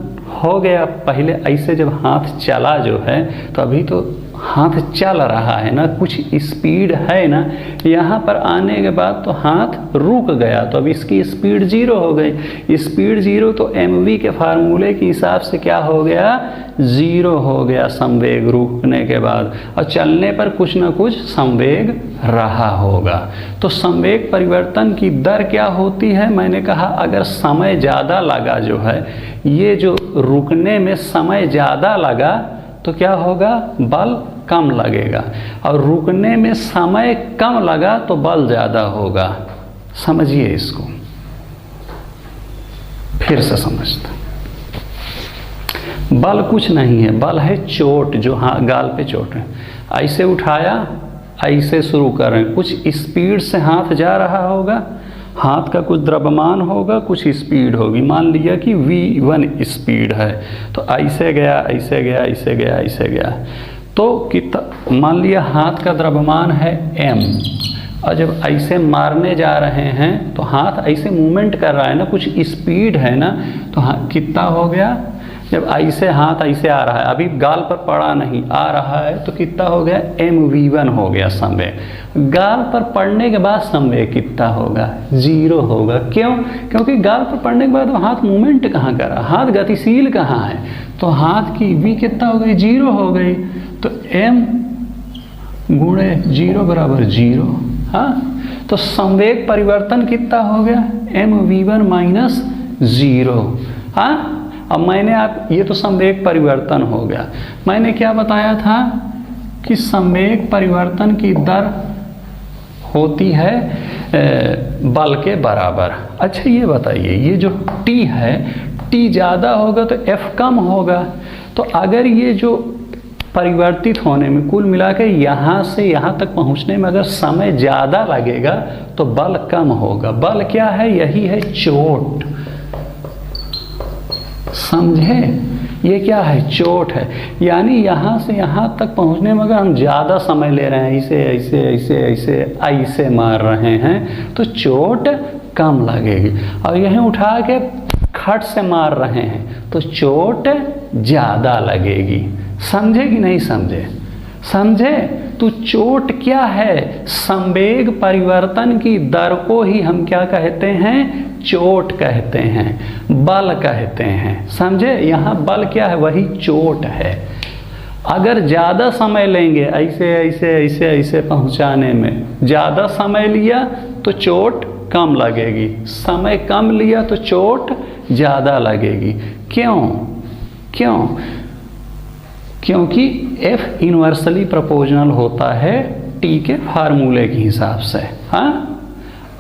हो गया। पहले ऐसे जब हाथ चला जो है तो अभी तो हाथ चल रहा है ना, कुछ स्पीड है ना। यहाँ पर आने के बाद तो हाथ रुक गया तो अब इसकी स्पीड 0 हो गई। स्पीड 0 तो mv के फार्मूले के हिसाब से क्या हो गया, 0 हो गया संवेग रुकने के बाद, और चलने पर कुछ ना कुछ संवेग रहा होगा। तो संवेग परिवर्तन की दर क्या होती है, मैंने कहा अगर समय ज़्यादा लगा जो है, ये जो रुकने में समय ज़्यादा लगा तो क्या होगा, बल कम लगेगा, और रुकने में समय कम लगा तो बल ज़्यादा होगा। समझिए इसको, फिर से समझते। बल कुछ नहीं है, बल है चोट, जो हाँ गाल पे चोट है। ऐसे उठाया, ऐसे शुरू कर रहे हैं, कुछ स्पीड से हाथ जा रहा होगा, हाथ का कुछ द्रव्यमान होगा, कुछ स्पीड होगी। मान लिया कि v1 स्पीड है तो ऐसे गया, ऐसे गया, ऐसे गया, ऐसे गया, तो कितना, मान लिया हाथ का द्रव्यमान है m, और जब ऐसे मारने जा रहे हैं तो हाथ ऐसे मूवमेंट कर रहा है ना, कुछ स्पीड है ना, तो हाँ कितना हो गया, जब ऐसे हाथ ऐसे आ रहा है, अभी गाल पर पड़ा नहीं, आ रहा है, तो कितना हो गया, mv1 हो गया संवेग। गाल पर पड़ने के बाद संवेग कितना होगा, 0 होगा। क्यों? क्योंकि गाल पर पड़ने के बाद हाथ मूवमेंट कहाँ कर रहा, हाथ गतिशील कहाँ है, तो हाथ की v कितना हो गई, 0 हो गई। तो m गुणे 0 बराबर 0। हाँ, तो संवेग परिवर्तन कितना हो गया, mv1 माइनस 0। हाँ, अब मैंने आप ये तो संवेग परिवर्तन हो गया। मैंने क्या बताया था कि संवेग परिवर्तन की दर होती है बल के बराबर। अच्छा ये बताइए, ये जो t है, t ज़्यादा होगा तो f कम होगा। तो अगर ये जो परिवर्तित होने में, कुल मिलाकर यहाँ से यहाँ तक पहुँचने में अगर समय ज़्यादा लगेगा तो बल कम होगा। बल क्या है, यही है चोट। समझे, ये क्या है, चोट है। यानी यहाँ से यहाँ तक पहुँचने में अगर हम ज़्यादा समय ले रहे हैं, ऐसे ऐसे ऐसे ऐसे ऐसे मार रहे हैं, तो चोट कम लगेगी। और यहीं उठा के खट से मार रहे हैं तो चोट ज़्यादा लगेगी। समझे कि नहीं समझे? समझे? तो चोट क्या है, संवेग परिवर्तन की दर को ही हम क्या कहते हैं, चोट कहते हैं, बल कहते हैं। समझे? यहाँ बल क्या है, वही चोट है। अगर ज़्यादा समय लेंगे ऐसे ऐसे ऐसे ऐसे पहुँचाने में, ज़्यादा समय लिया तो चोट कम लगेगी, समय कम लिया तो चोट ज़्यादा लगेगी। क्यों? क्यों? क्योंकि F इन्वर्सली प्रोपोर्शनल होता है T के फार्मूले के हिसाब से। हाँ,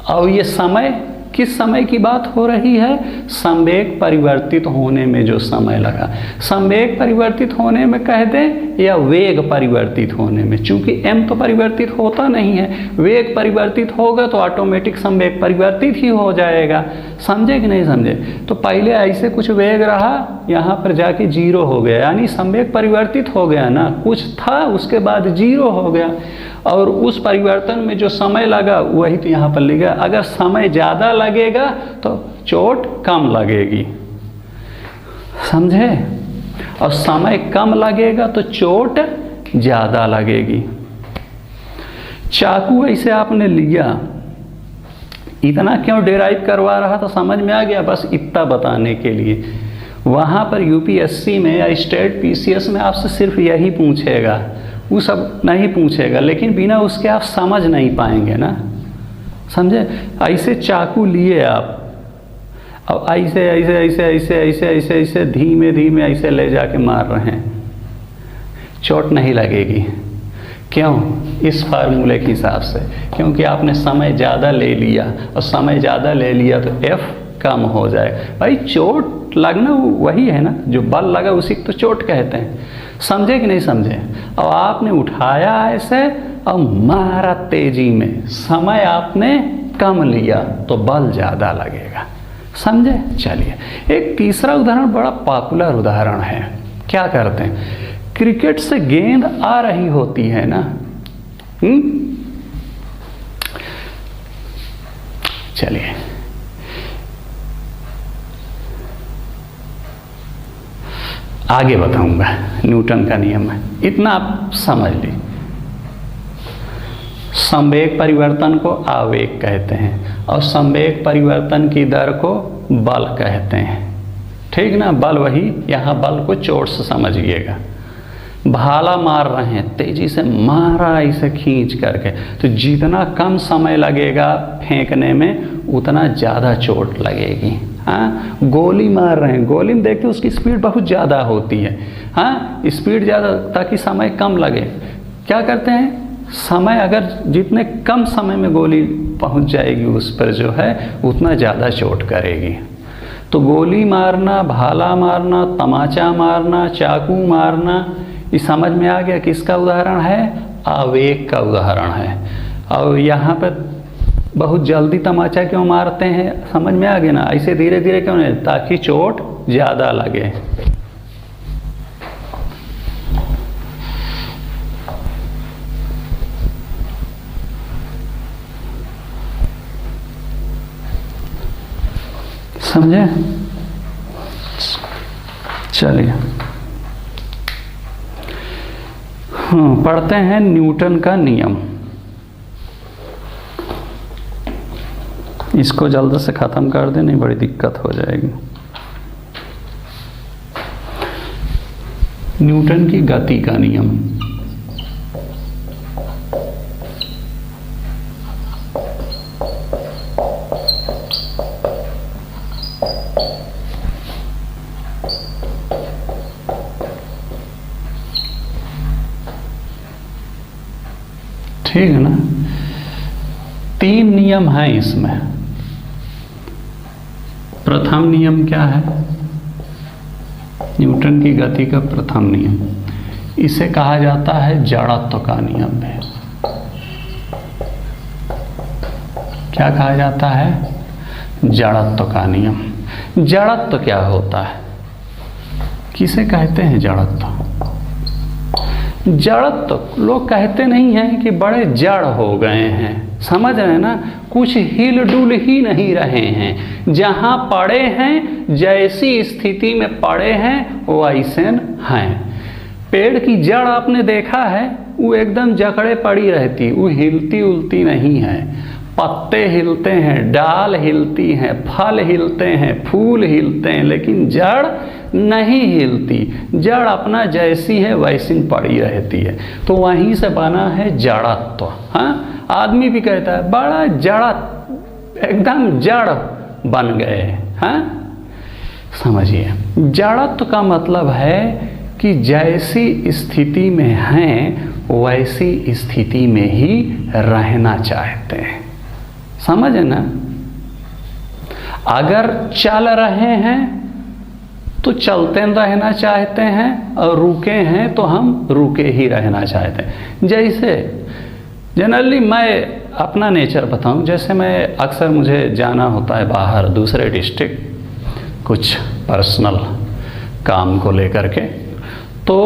और ये समय किस समय की बात हो रही है, संवेग परिवर्तित होने में जो समय लगा। संवेग परिवर्तित होने में कह दें या वेग परिवर्तित होने में, चूंकि m तो परिवर्तित होता नहीं है, वेग परिवर्तित होगा तो ऑटोमेटिक संवेग परिवर्तित ही हो जाएगा। समझे कि नहीं समझे? तो पहले ऐसे कुछ वेग रहा, यहाँ पर जाके 0 हो गया, यानी संवेग परिवर्तित हो गया ना, कुछ था उसके बाद 0 हो गया। और उस परिवर्तन में जो समय लगा वही तो यहाँ पर लिखा। अगर समय ज़्यादा लगेगा तो चोट कम लगेगी। समझे? और समय कम लगेगा तो चोट ज़्यादा लगेगी। चाकू ऐसे आपने लिया, इतना क्यों डेराइव करवा रहा था, समझ में आ गया? बस इतना बताने के लिए। वहाँ पर यूपीएससी में या स्टेट पीसीएस में आपसे सिर्फ यही पूछेगा, वो सब नहीं पूछेगा, लेकिन बिना उसके आप समझ नहीं पाएंगे ना। समझे? ऐसे चाकू लिए आप, अब ऐसे ऐसे ऐसे ऐसे ऐसे ऐसे ऐसे धीमे धीमे ऐसे ले जाके मार रहे हैं, चोट नहीं लगेगी। क्यों? इस फार्मूले के हिसाब से, क्योंकि आपने समय ज़्यादा ले लिया, और समय ज़्यादा ले लिया तो F कम हो जाए। भाई चोट लगना वही है ना, जो बल लगा उसी को तो चोट कहते हैं। समझे कि नहीं समझे? और आपने उठाया ऐसे और मारा तेजी में, समय आपने कम लिया तो बल ज़्यादा लगेगा। समझे? चलिए एक तीसरा उदाहरण बड़ा पॉपुलर उदाहरण है। क्या करते हैं, क्रिकेट से गेंद आ रही होती है ना, चलिए आगे बताऊंगा। न्यूटन का नियम है, इतना आप समझ ली। संवेग परिवर्तन को आवेग कहते हैं और संवेग परिवर्तन की दर को बल कहते हैं। ठीक ना? बल वही, यहाँ बल को चोट से समझिएगा। भाला मार रहे हैं, तेजी से मारा इसे खींच करके, तो जितना कम समय लगेगा फेंकने में उतना ज़्यादा चोट लगेगी। हाँ, गोली मार रहे हैं, गोली में देखते उसकी स्पीड बहुत ज़्यादा होती है। हाँ, स्पीड ज़्यादा ताकि समय कम लगे। क्या करते हैं, समय अगर जितने कम समय में गोली पहुंच जाएगी उस पर जो है उतना ज़्यादा चोट करेगी। तो गोली मारना, भाला मारना, तमाचा मारना, चाकू मारना, ये समझ में आ गया किसका उदाहरण है? आवेग का उदाहरण है। और यहाँ पर बहुत जल्दी तमाचा क्यों मारते हैं, समझ में आ गया ना? ऐसे धीरे धीरे क्यों नहीं, ताकि चोट ज़्यादा लगे। समझे? चलिए पढ़ते हैं न्यूटन का नियम। इसको जल्द से ख़त्म कर दे, नहीं बड़ी दिक्कत हो जाएगी। न्यूटन की गति का नियम। ठीक है ना। 3 नियम हैं इसमें। प्रथम नियम क्या है? न्यूटन की गति का प्रथम नियम, इसे कहा जाता है जड़त्व का नियम है। क्या कहा जाता है? जड़त्व का नियम। जड़त्व क्या होता है? किसे कहते हैं जड़त्व? जड़त्व लोग कहते नहीं हैं कि बड़े जड़ हो गए हैं, समझ रहे हैं ना, कुछ हिल डुल ही नहीं रहे हैं, जहाँ पड़े हैं, जैसी स्थिति में पड़े हैं वैसे हैं। पेड़ की जड़ आपने देखा है, वो एकदम जकड़े पड़ी रहती, वो हिलती उलती नहीं है। पत्ते हिलते हैं, डाल हिलती हैं, फल हिलते हैं, फूल हिलते हैं, लेकिन जड़ नहीं हिलती। जड़ अपना जैसी है वैसी पड़ी रहती है। तो वहीं से बना है जड़त्व। हाँ, आदमी भी कहता है बड़ा जड़, एकदम जड़ बन गए। हाँ, समझिए, जड़त्व का मतलब है कि जैसी स्थिति में हैं वैसी स्थिति में ही रहना चाहते हैं। समझ ना। अगर चल रहे हैं तो चलते रहना चाहते हैं, और रुके हैं तो हम रुके ही रहना चाहते हैं। जैसे जनरली मैं अपना नेचर बताऊं, जैसे मैं अक्सर मुझे जाना होता है बाहर दूसरे डिस्ट्रिक्ट, कुछ पर्सनल काम को लेकर के, तो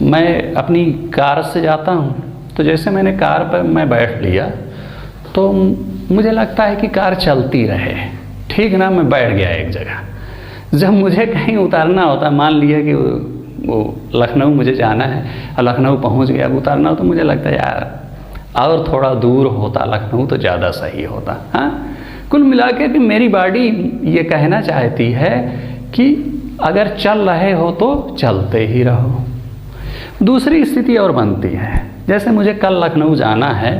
मैं अपनी कार से जाता हूं। तो जैसे मैंने कार पर मैं बैठ लिया तो मुझे लगता है कि कार चलती रहे, ठीक ना। मैं बैठ गया एक जगह। जब मुझे कहीं उतारना होता, मान लिया कि वो लखनऊ मुझे जाना है और लखनऊ पहुंच गया, उतारना हो, तो मुझे लगता है यार और थोड़ा दूर होता लखनऊ तो ज़्यादा सही होता। हाँ, कुल मिला के मेरी बॉडी ये कहना चाहती है कि अगर चल रहे हो तो चलते ही रहो। दूसरी स्थिति और बनती है, जैसे मुझे कल लखनऊ जाना है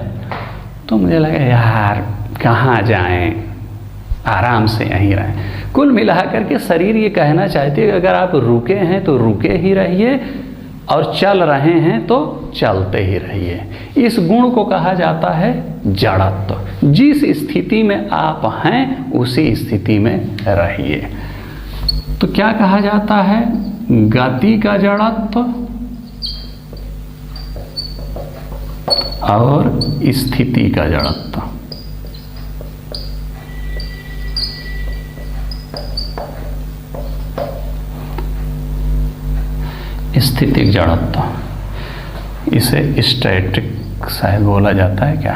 तो मुझे लगा यार कहाँ जाएं, आराम से यहीं रहें। कुल मिलाकर के शरीर ये कहना चाहती है कि अगर आप रुके हैं तो रुके ही रहिए, और चल रहे हैं तो चलते ही रहिए। इस गुण को कहा जाता है जड़त्व। जिस स्थिति में आप हैं उसी स्थिति में रहिए। तो क्या कहा जाता है? गति का जड़त्व और स्थिति का जड़त्व। स्थितिक जड़त्व, इसे स्टैटिक शायद बोला जाता है क्या?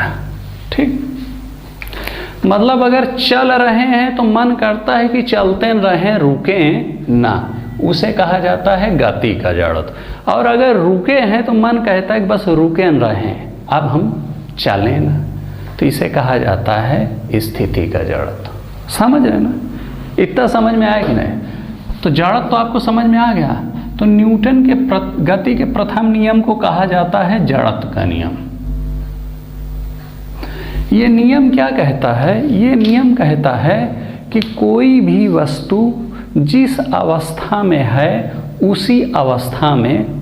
ठीक, मतलब अगर चल रहे हैं तो मन करता है कि चलते रहें, रुकें ना, उसे कहा जाता है गति का जड़त्व। और अगर रुके हैं तो मन कहता है कि बस रुके न रहें, अब हम चलें ना, तो इसे कहा जाता है स्थिति का जड़त्व। समझ रहे ना? इतना समझ में आया कि नहीं? तो जड़त्व तो आपको समझ में आ गया। तो न्यूटन के गति के प्रथम नियम को कहा जाता है जड़त्व का नियम। ये नियम क्या कहता है? ये नियम कहता है कि कोई भी वस्तु जिस अवस्था में है उसी अवस्था में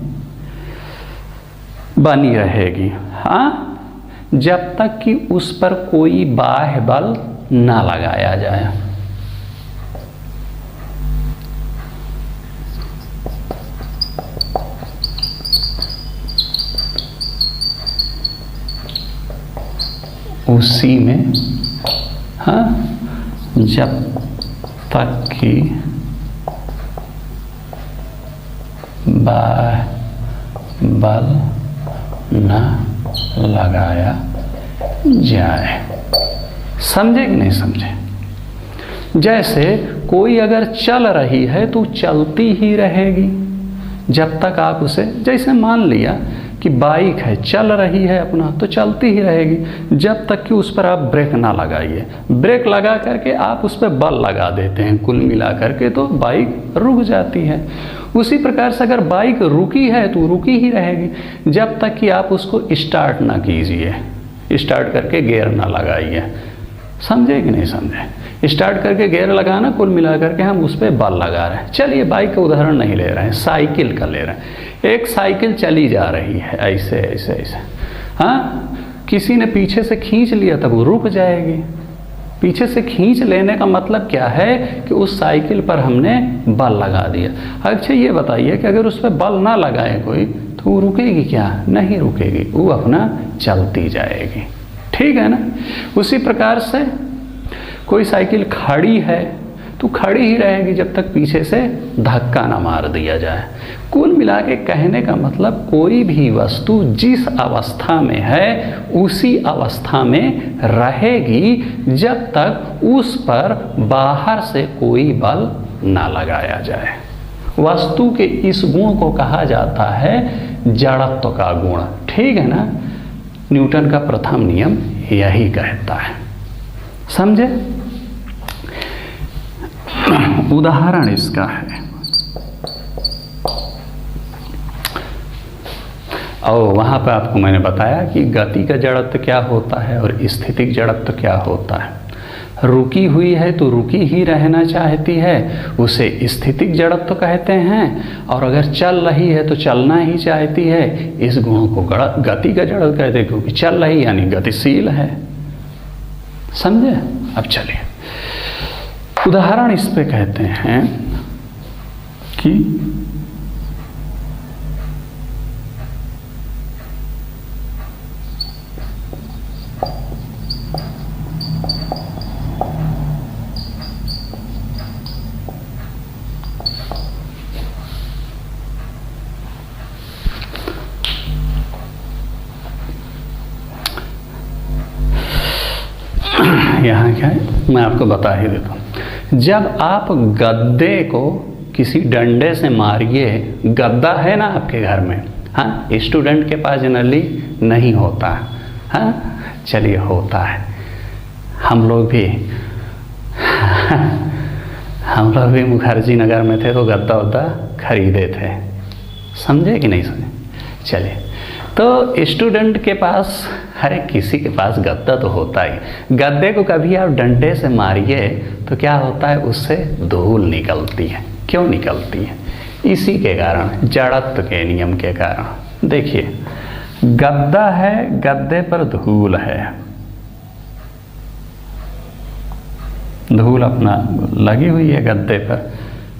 बनी रहेगी, हाँ, जब तक कि उस पर कोई बाह्य बल ना लगाया जाए। उसी में, हाँ, जब तक कि बाह्य बल न लगाया जाए। समझे कि नहीं समझे? जैसे कोई अगर चल रही है तो चलती ही रहेगी जब तक आप उसे, जैसे मान लिया कि बाइक है, चल रही है अपना, तो चलती ही रहेगी जब तक कि उस पर आप ब्रेक ना लगाइए। ब्रेक लगा करके आप उस पर बल लगा देते हैं कुल मिला करके, तो बाइक रुक जाती है। उसी प्रकार से अगर बाइक रुकी है तो रुकी ही रहेगी जब तक कि आप उसको स्टार्ट ना कीजिए, स्टार्ट करके गियर ना लगाइए। समझे कि नहीं समझे? स्टार्ट करके गियर लगाना, कुल मिला करके हम उस पर बल लगा रहे हैं। चलिए बाइक का उदाहरण नहीं ले रहे हैं, साइकिल का ले रहे हैं। एक साइकिल चली जा रही है ऐसे ऐसे ऐसे, हाँ, किसी ने पीछे से खींच लिया तब वो रुक जाएगी। पीछे से खींच लेने का मतलब क्या है कि उस साइकिल पर हमने बल लगा दिया। अच्छा ये बताइए कि अगर उस पर बल ना लगाए कोई तो वो रुकेगी क्या? नहीं रुकेगी, वो अपना चलती जाएगी। ठीक है ना? उसी प्रकार से कोई साइकिल खड़ी है तो खड़ी ही रहेगी जब तक पीछे से धक्का ना मार दिया जाए। कुल मिला के कहने का मतलब कोई भी वस्तु जिस अवस्था में है उसी अवस्था में रहेगी जब तक उस पर बाहर से कोई बल ना लगाया जाए। वस्तु के इस गुण को कहा जाता है जड़त्व का गुण। ठीक है ना? न्यूटन का प्रथम नियम यही कहता है। समझे? उदाहरण इसका है, और वहाँ पर आपको मैंने बताया कि गति का जड़त्व क्या होता है और स्थितिक जड़त्व क्या होता है। रुकी हुई है तो रुकी ही रहना चाहती है, उसे स्थितिक जड़त्व कहते हैं, और अगर चल रही है तो चलना ही चाहती है, इस गुण को गति का जड़त्व कहते हैं, क्योंकि चल रही यानी गतिशील है। समझे? अब चलिए उदाहरण इस पे कहते हैं कि यहाँ क्या है मैं आपको बता ही देता हूँ। जब आप गद्दे को किसी डंडे से मारिए, गद्दा है ना आपके घर में, हाँ, स्टूडेंट के पास जनरली नहीं होता, हाँ, चलिए होता है। हम लोग भी मुखर्जी नगर में थे तो गद्दा उद्दा खरीदे थे। समझे कि नहीं समझे? चलिए, तो स्टूडेंट के पास, हर किसी के पास गद्दा तो होता ही। गद्दे को कभी आप डंडे से मारिए तो क्या होता है, उससे धूल निकलती है। क्यों निकलती है? इसी के कारण, जड़त्व के नियम के कारण। देखिए गद्दा है, गद्दे पर धूल है, धूल अपना लगी हुई है गद्दे पर।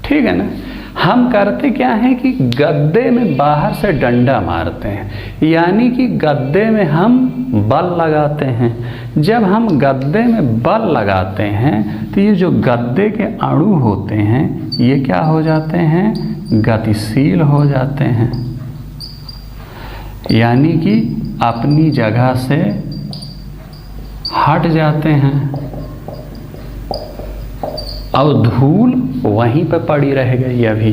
ठीक है ना? हम करते क्या है कि गद्दे में बाहर से डंडा मारते हैं, यानी कि गद्दे में हम बल लगाते हैं। जब हम गद्दे में बल लगाते हैं तो ये जो गद्दे के अणु होते हैं ये क्या हो जाते हैं? गतिशील हो जाते हैं, यानी कि अपनी जगह से हट जाते हैं, और धूल वहीं पर पड़ी रह गई। अभी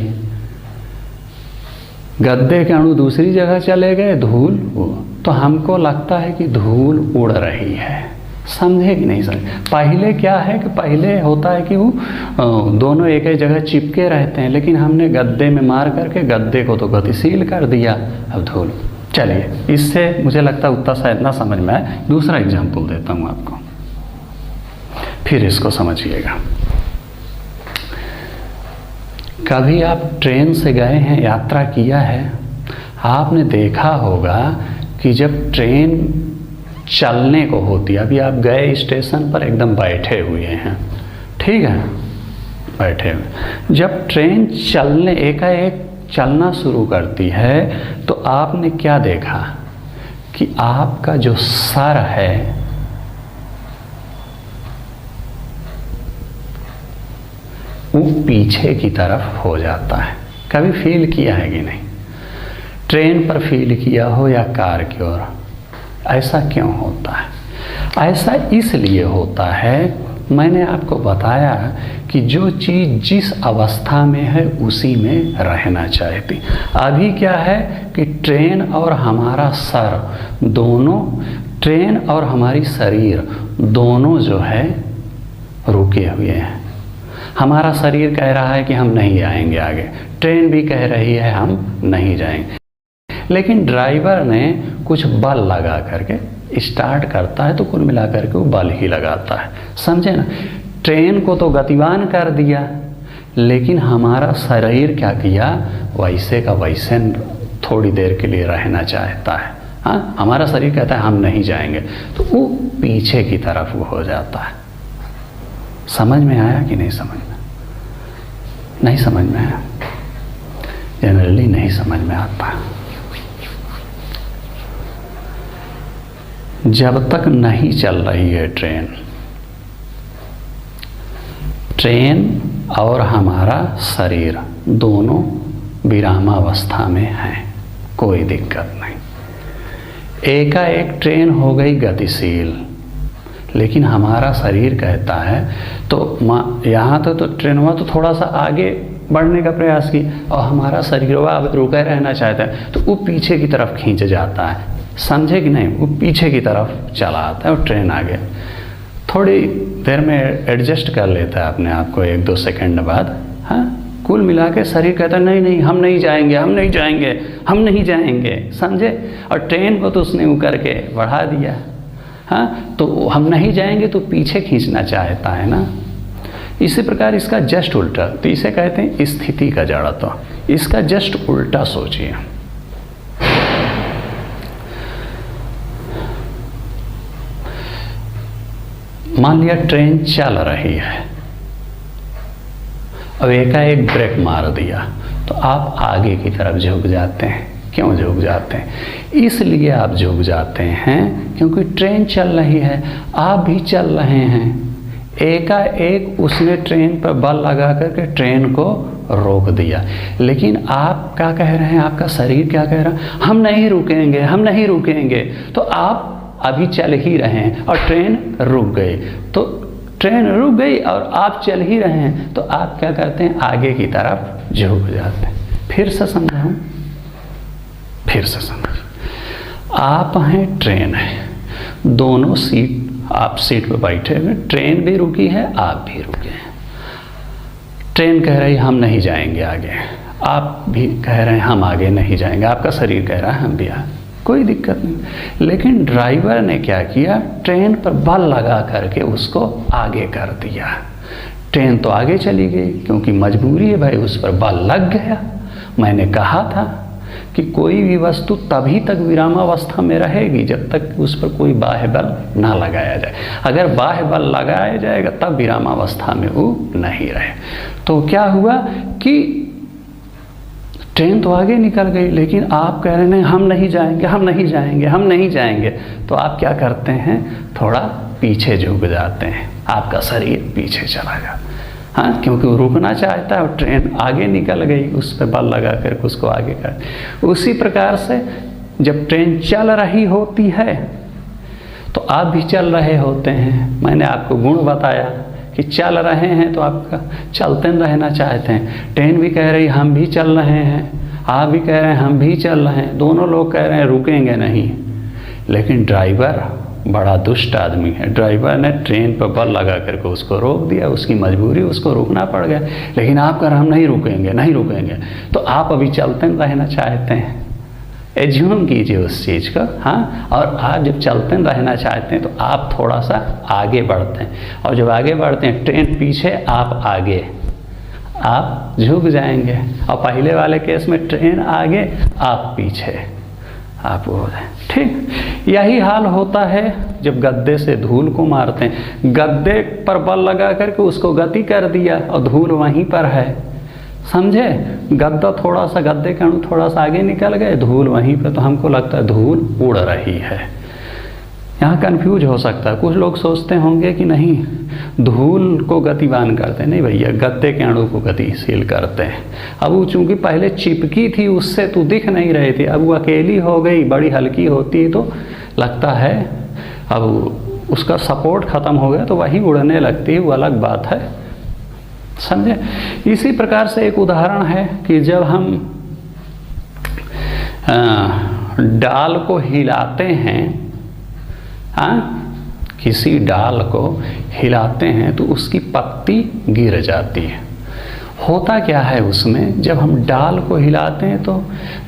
गद्दे के अणु दूसरी जगह चले गए, धूल तो हमको लगता है कि धूल उड़ रही है। समझे कि नहीं समझे? पहले क्या है कि पहले होता है कि वो दोनों एक ही जगह चिपके रहते हैं, लेकिन हमने गद्दे में मार करके गद्दे को तो गतिशील कर दिया, अब धूल। चलिए, इससे मुझे लगता है उतना शायद ना समझ में आए। दूसरा एग्जाम्पल देता हूँ आपको, फिर इसको समझिएगा। कभी आप ट्रेन से गए हैं, यात्रा किया है, आपने देखा होगा कि जब ट्रेन चलने को होती है, अभी आप गए स्टेशन पर एकदम बैठे हुए हैं, ठीक है, बैठे हुए, जब ट्रेन चलने एकाएक चलना शुरू करती है तो आपने क्या देखा कि आपका जो सर है वो पीछे की तरफ हो जाता है। कभी फील किया है कि नहीं? ट्रेन पर फील किया हो या कार की ओर? ऐसा क्यों होता है? ऐसा इसलिए होता है मैंने आपको बताया कि जो चीज़ जिस अवस्था में है उसी में रहना चाहती। अभी क्या है कि ट्रेन और हमारा सर दोनों, ट्रेन और हमारी शरीर दोनों जो है रुके हुए हैं। हमारा शरीर कह रहा है कि हम नहीं जाएंगे आगे, ट्रेन भी कह रही है हम नहीं जाएंगे, लेकिन ड्राइवर ने कुछ बल लगा करके स्टार्ट करता है तो कुल मिला करके वो बल ही लगाता है, समझे ना। ट्रेन को तो गतिवान कर दिया, लेकिन हमारा शरीर क्या किया, वैसे का वैसे थोड़ी देर के लिए रहना चाहता है। हाँ, हमारा शरीर कहता है हम नहीं जाएंगे, तो वो पीछे की तरफ वो हो जाता है। समझ में आया कि नहीं समझ में? नहीं समझ में आया, जनरली नहीं समझ में आता। जब तक नहीं चल रही है ट्रेन और हमारा शरीर दोनों विरामावस्था में हैं, कोई दिक्कत नहीं। एकाएक ट्रेन हो गई गतिशील, लेकिन हमारा शरीर कहता है तो यहाँ तो ट्रेनवा तो थोड़ा सा आगे बढ़ने का प्रयास की, और हमारा शरीर अब रुके रहना चाहता है, तो वो पीछे की तरफ खींच जाता है, समझे कि नहीं। वो पीछे की तरफ चला आता है और ट्रेन आगे थोड़ी देर में एडजस्ट कर लेता है अपने आप को, 1-2 सेकंड बाद। हाँ, कुल मिला के शरीर कहता है नहीं नहीं हम नहीं जाएंगे, हम नहीं जाएंगे, हम नहीं जाएंगे, समझे। और ट्रेन को तो उसने वो करके बढ़ा दिया। हाँ, तो हम नहीं जाएंगे तो पीछे खींचना चाहता है ना। इसी प्रकार इसका जस्ट उल्टा, तो इसे कहते हैं स्थिति का जड़त्व। इसका जस्ट उल्टा सोचिए। मान लिया ट्रेन चल रही है, अब एकाएक ब्रेक मार दिया, तो आप आगे की तरफ झुक जाते हैं। क्यों झुक जाते हैं? इसलिए आप झुक जाते हैं क्योंकि ट्रेन चल रही है, आप भी चल रहे हैं। एकाएक उसने ट्रेन पर बल लगा करके ट्रेन को रोक दिया, लेकिन आप क्या कह रहे हैं, आपका शरीर क्या कह रहा है, हम नहीं रुकेंगे, हम नहीं रुकेंगे। तो आप अभी चल ही रहे हैं और ट्रेन रुक गई, तो ट्रेन रुक गई और आप चल ही रहे हैं, तो आप क्या करते हैं, आगे की तरफ झुक जाते हैं। फिर से समझाऊं, फिर से समझ। आप हैं, ट्रेन है, दोनों सीट, आप सीट पर बैठे हुए, ट्रेन भी रुकी है, आप भी रुके हैं। ट्रेन कह रही हम नहीं जाएंगे आगे, आप भी कह रहे हैं हम आगे नहीं जाएंगे, आपका शरीर कह रहा है हम भी आगे, कोई दिक्कत नहीं। लेकिन ड्राइवर ने क्या किया, ट्रेन पर बल लगा करके उसको आगे कर दिया। ट्रेन तो आगे चली गई क्योंकि मजबूरी है भाई, उस पर बल लग गया। मैंने कहा था कि कोई भी वस्तु तभी तक विरामावस्था में रहेगी जब तक उस पर कोई बाह्य बल ना लगाया जाए। अगर बाह्य बल लगाया जाएगा तब विरामावस्था में वो नहीं रहे। तो क्या हुआ कि ट्रेन तो आगे निकल गई, लेकिन आप कह रहे हैं हम नहीं जाएंगे, हम नहीं जाएंगे, हम नहीं जाएंगे। तो आप क्या करते हैं, थोड़ा पीछे झुक जाते हैं, आपका शरीर पीछे चला जाता है। हाँ, क्योंकि वो रुकना चाहता है और ट्रेन आगे निकल गई, उस पर बल लगा करके उसको आगे कर। उसी प्रकार से जब ट्रेन चल रही होती है तो आप भी चल रहे होते हैं। मैंने आपको गुण बताया कि चल रहे हैं तो आप चलते रहना चाहते हैं। ट्रेन भी कह रही हम भी चल रहे हैं, आप भी कह रहे हैं हम भी चल रहे हैं, दोनों लोग कह रहे हैं रुकेंगे नहीं। लेकिन ड्राइवर बड़ा दुष्ट आदमी है, ड्राइवर ने ट्रेन पर बल लगा करके उसको रोक दिया, उसकी मजबूरी, उसको रुकना पड़ गया। लेकिन आप कह रहे हम नहीं रुकेंगे, नहीं रुकेंगे, तो आप अभी चलते रहना चाहते हैं। एज्यूम कीजिए उस चीज़ को। हाँ, और आप जब चलते रहना चाहते हैं तो आप थोड़ा सा आगे बढ़ते हैं, और जब आगे बढ़ते हैं ट्रेन पीछे, आप आगे, आप झुक जाएंगे। और पहले वाले केस में ट्रेन आगे, आप पीछे, आप हो जाए। ठीक यही हाल होता है जब गद्दे से धूल को मारते हैं। गद्दे पर बल लगा करके उसको गति कर दिया और धूल वहीं पर है, समझे। गद्दा थोड़ा सा, गद्दे के अणु थोड़ा सा आगे निकल गए, धूल वहीं पे, तो हमको लगता है धूल उड़ रही है। यहाँ कंफ्यूज हो सकता है, कुछ लोग सोचते होंगे कि नहीं धूल को गतिवान करते हैं। नहीं भैया, गद्दे के अणु को गतिशील करते हैं। अब वो चूंकि पहले चिपकी थी, उससे तो दिख नहीं रही थी, अब वो अकेली हो गई, बड़ी हल्की होती है तो लगता है अब उसका सपोर्ट ख़त्म हो गया तो वही उड़ने लगती है, वो अलग बात है, समझे। इसी प्रकार से एक उदाहरण है कि जब हम डाल को हिलाते हैं, किसी डाल को हिलाते हैं तो उसकी पत्ती गिर जाती है। होता क्या है उसमें, जब हम डाल को हिलाते हैं तो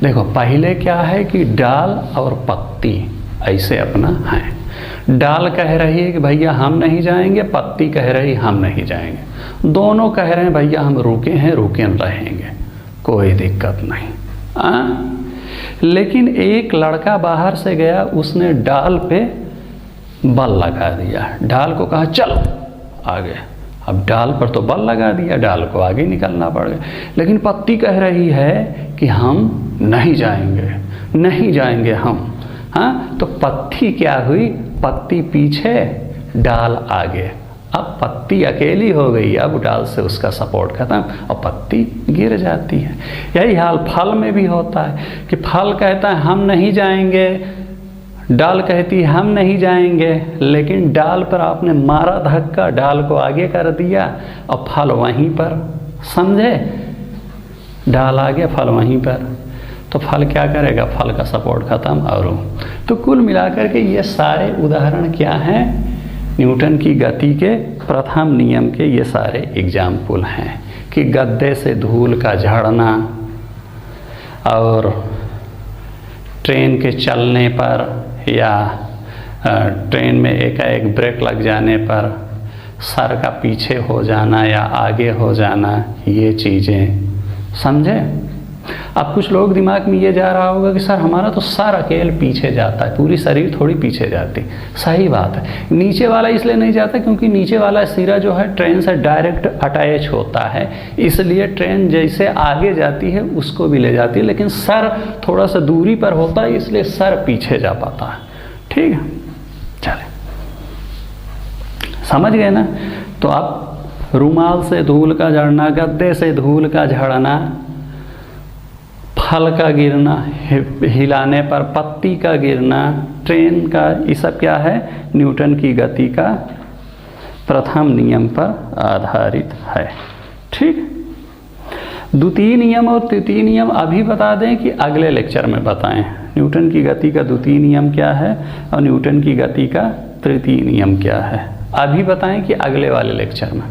देखो पहले क्या है कि डाल और पत्ती ऐसे अपना है। डाल कह रही है कि भैया हम नहीं जाएंगे, पत्ती कह रही हम नहीं जाएंगे। दोनों कह रहे हैं भैया हम रुके हैं, रुके रहेंगे, कोई दिक्कत नहीं। लेकिन एक लड़का बाहर से गया, उसने डाल पे बल लगा दिया, डाल को कहा चल आगे। अब डाल पर तो बल लगा दिया, डाल को आगे निकलना पड़ गया। लेकिन पत्ती कह रही है कि हम नहीं जाएंगे, नहीं जाएंगे हम। तो पत्ती क्या हुई, पत्ती पीछे डाल आगे। अब पत्ती अकेली हो गई, अब डाल से उसका सपोर्ट खत्म और पत्ती गिर जाती है। यही हाल फल में भी होता है कि फल कहता है हम नहीं जाएंगे, डाल कहती है हम नहीं जाएंगे, लेकिन डाल पर आपने मारा धक्का, डाल को आगे कर दिया और फल वहीं पर, समझे। डाल आगे फल वहीं पर, तो फल क्या करेगा, फल का सपोर्ट खत्म। और तो कुल मिलाकर के ये सारे उदाहरण क्या हैं, न्यूटन की गति के प्रथम नियम के ये सारे एग्जाम्पल हैं कि गद्दे से धूल का झड़ना और ट्रेन के चलने पर या ट्रेन में एकाएक ब्रेक लग जाने पर सर का पीछे हो जाना या आगे हो जाना, ये चीज़ें समझे। अब कुछ लोग दिमाग में ये जा रहा होगा कि सर हमारा तो सर अकेले पीछे जाता है, पूरी शरीर थोड़ी पीछे जाती। सही बात है, नीचे वाला इसलिए नहीं जाता क्योंकि नीचे वाला सिरा जो है ट्रेन से डायरेक्ट अटैच होता है, इसलिए ट्रेन जैसे आगे जाती है उसको भी ले जाती है, लेकिन सर थोड़ा सा दूरी पर होता है इसलिए सर पीछे जा पाता है। ठीक है, चले समझ गए ना। तो आप रुमाल से धूल का झड़ना, गद्दे से धूल का झड़ना, फल का गिरना, हिलाने पर पत्ती का गिरना, ट्रेन का, ये सब क्या है, न्यूटन की गति का प्रथम नियम पर आधारित है। ठीक, द्वितीय नियम और तृतीय नियम अभी बता दें कि अगले लेक्चर में बताएं। न्यूटन की गति का द्वितीय नियम क्या है और न्यूटन की गति का तृतीय नियम क्या है, अभी बताएं कि अगले वाले लेक्चर में।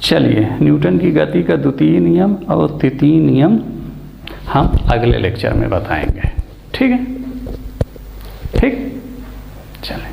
चलिए, न्यूटन की गति का द्वितीय नियम और तृतीय नियम हम अगले लेक्चर में बताएंगे। ठीक है, ठीक, चलें।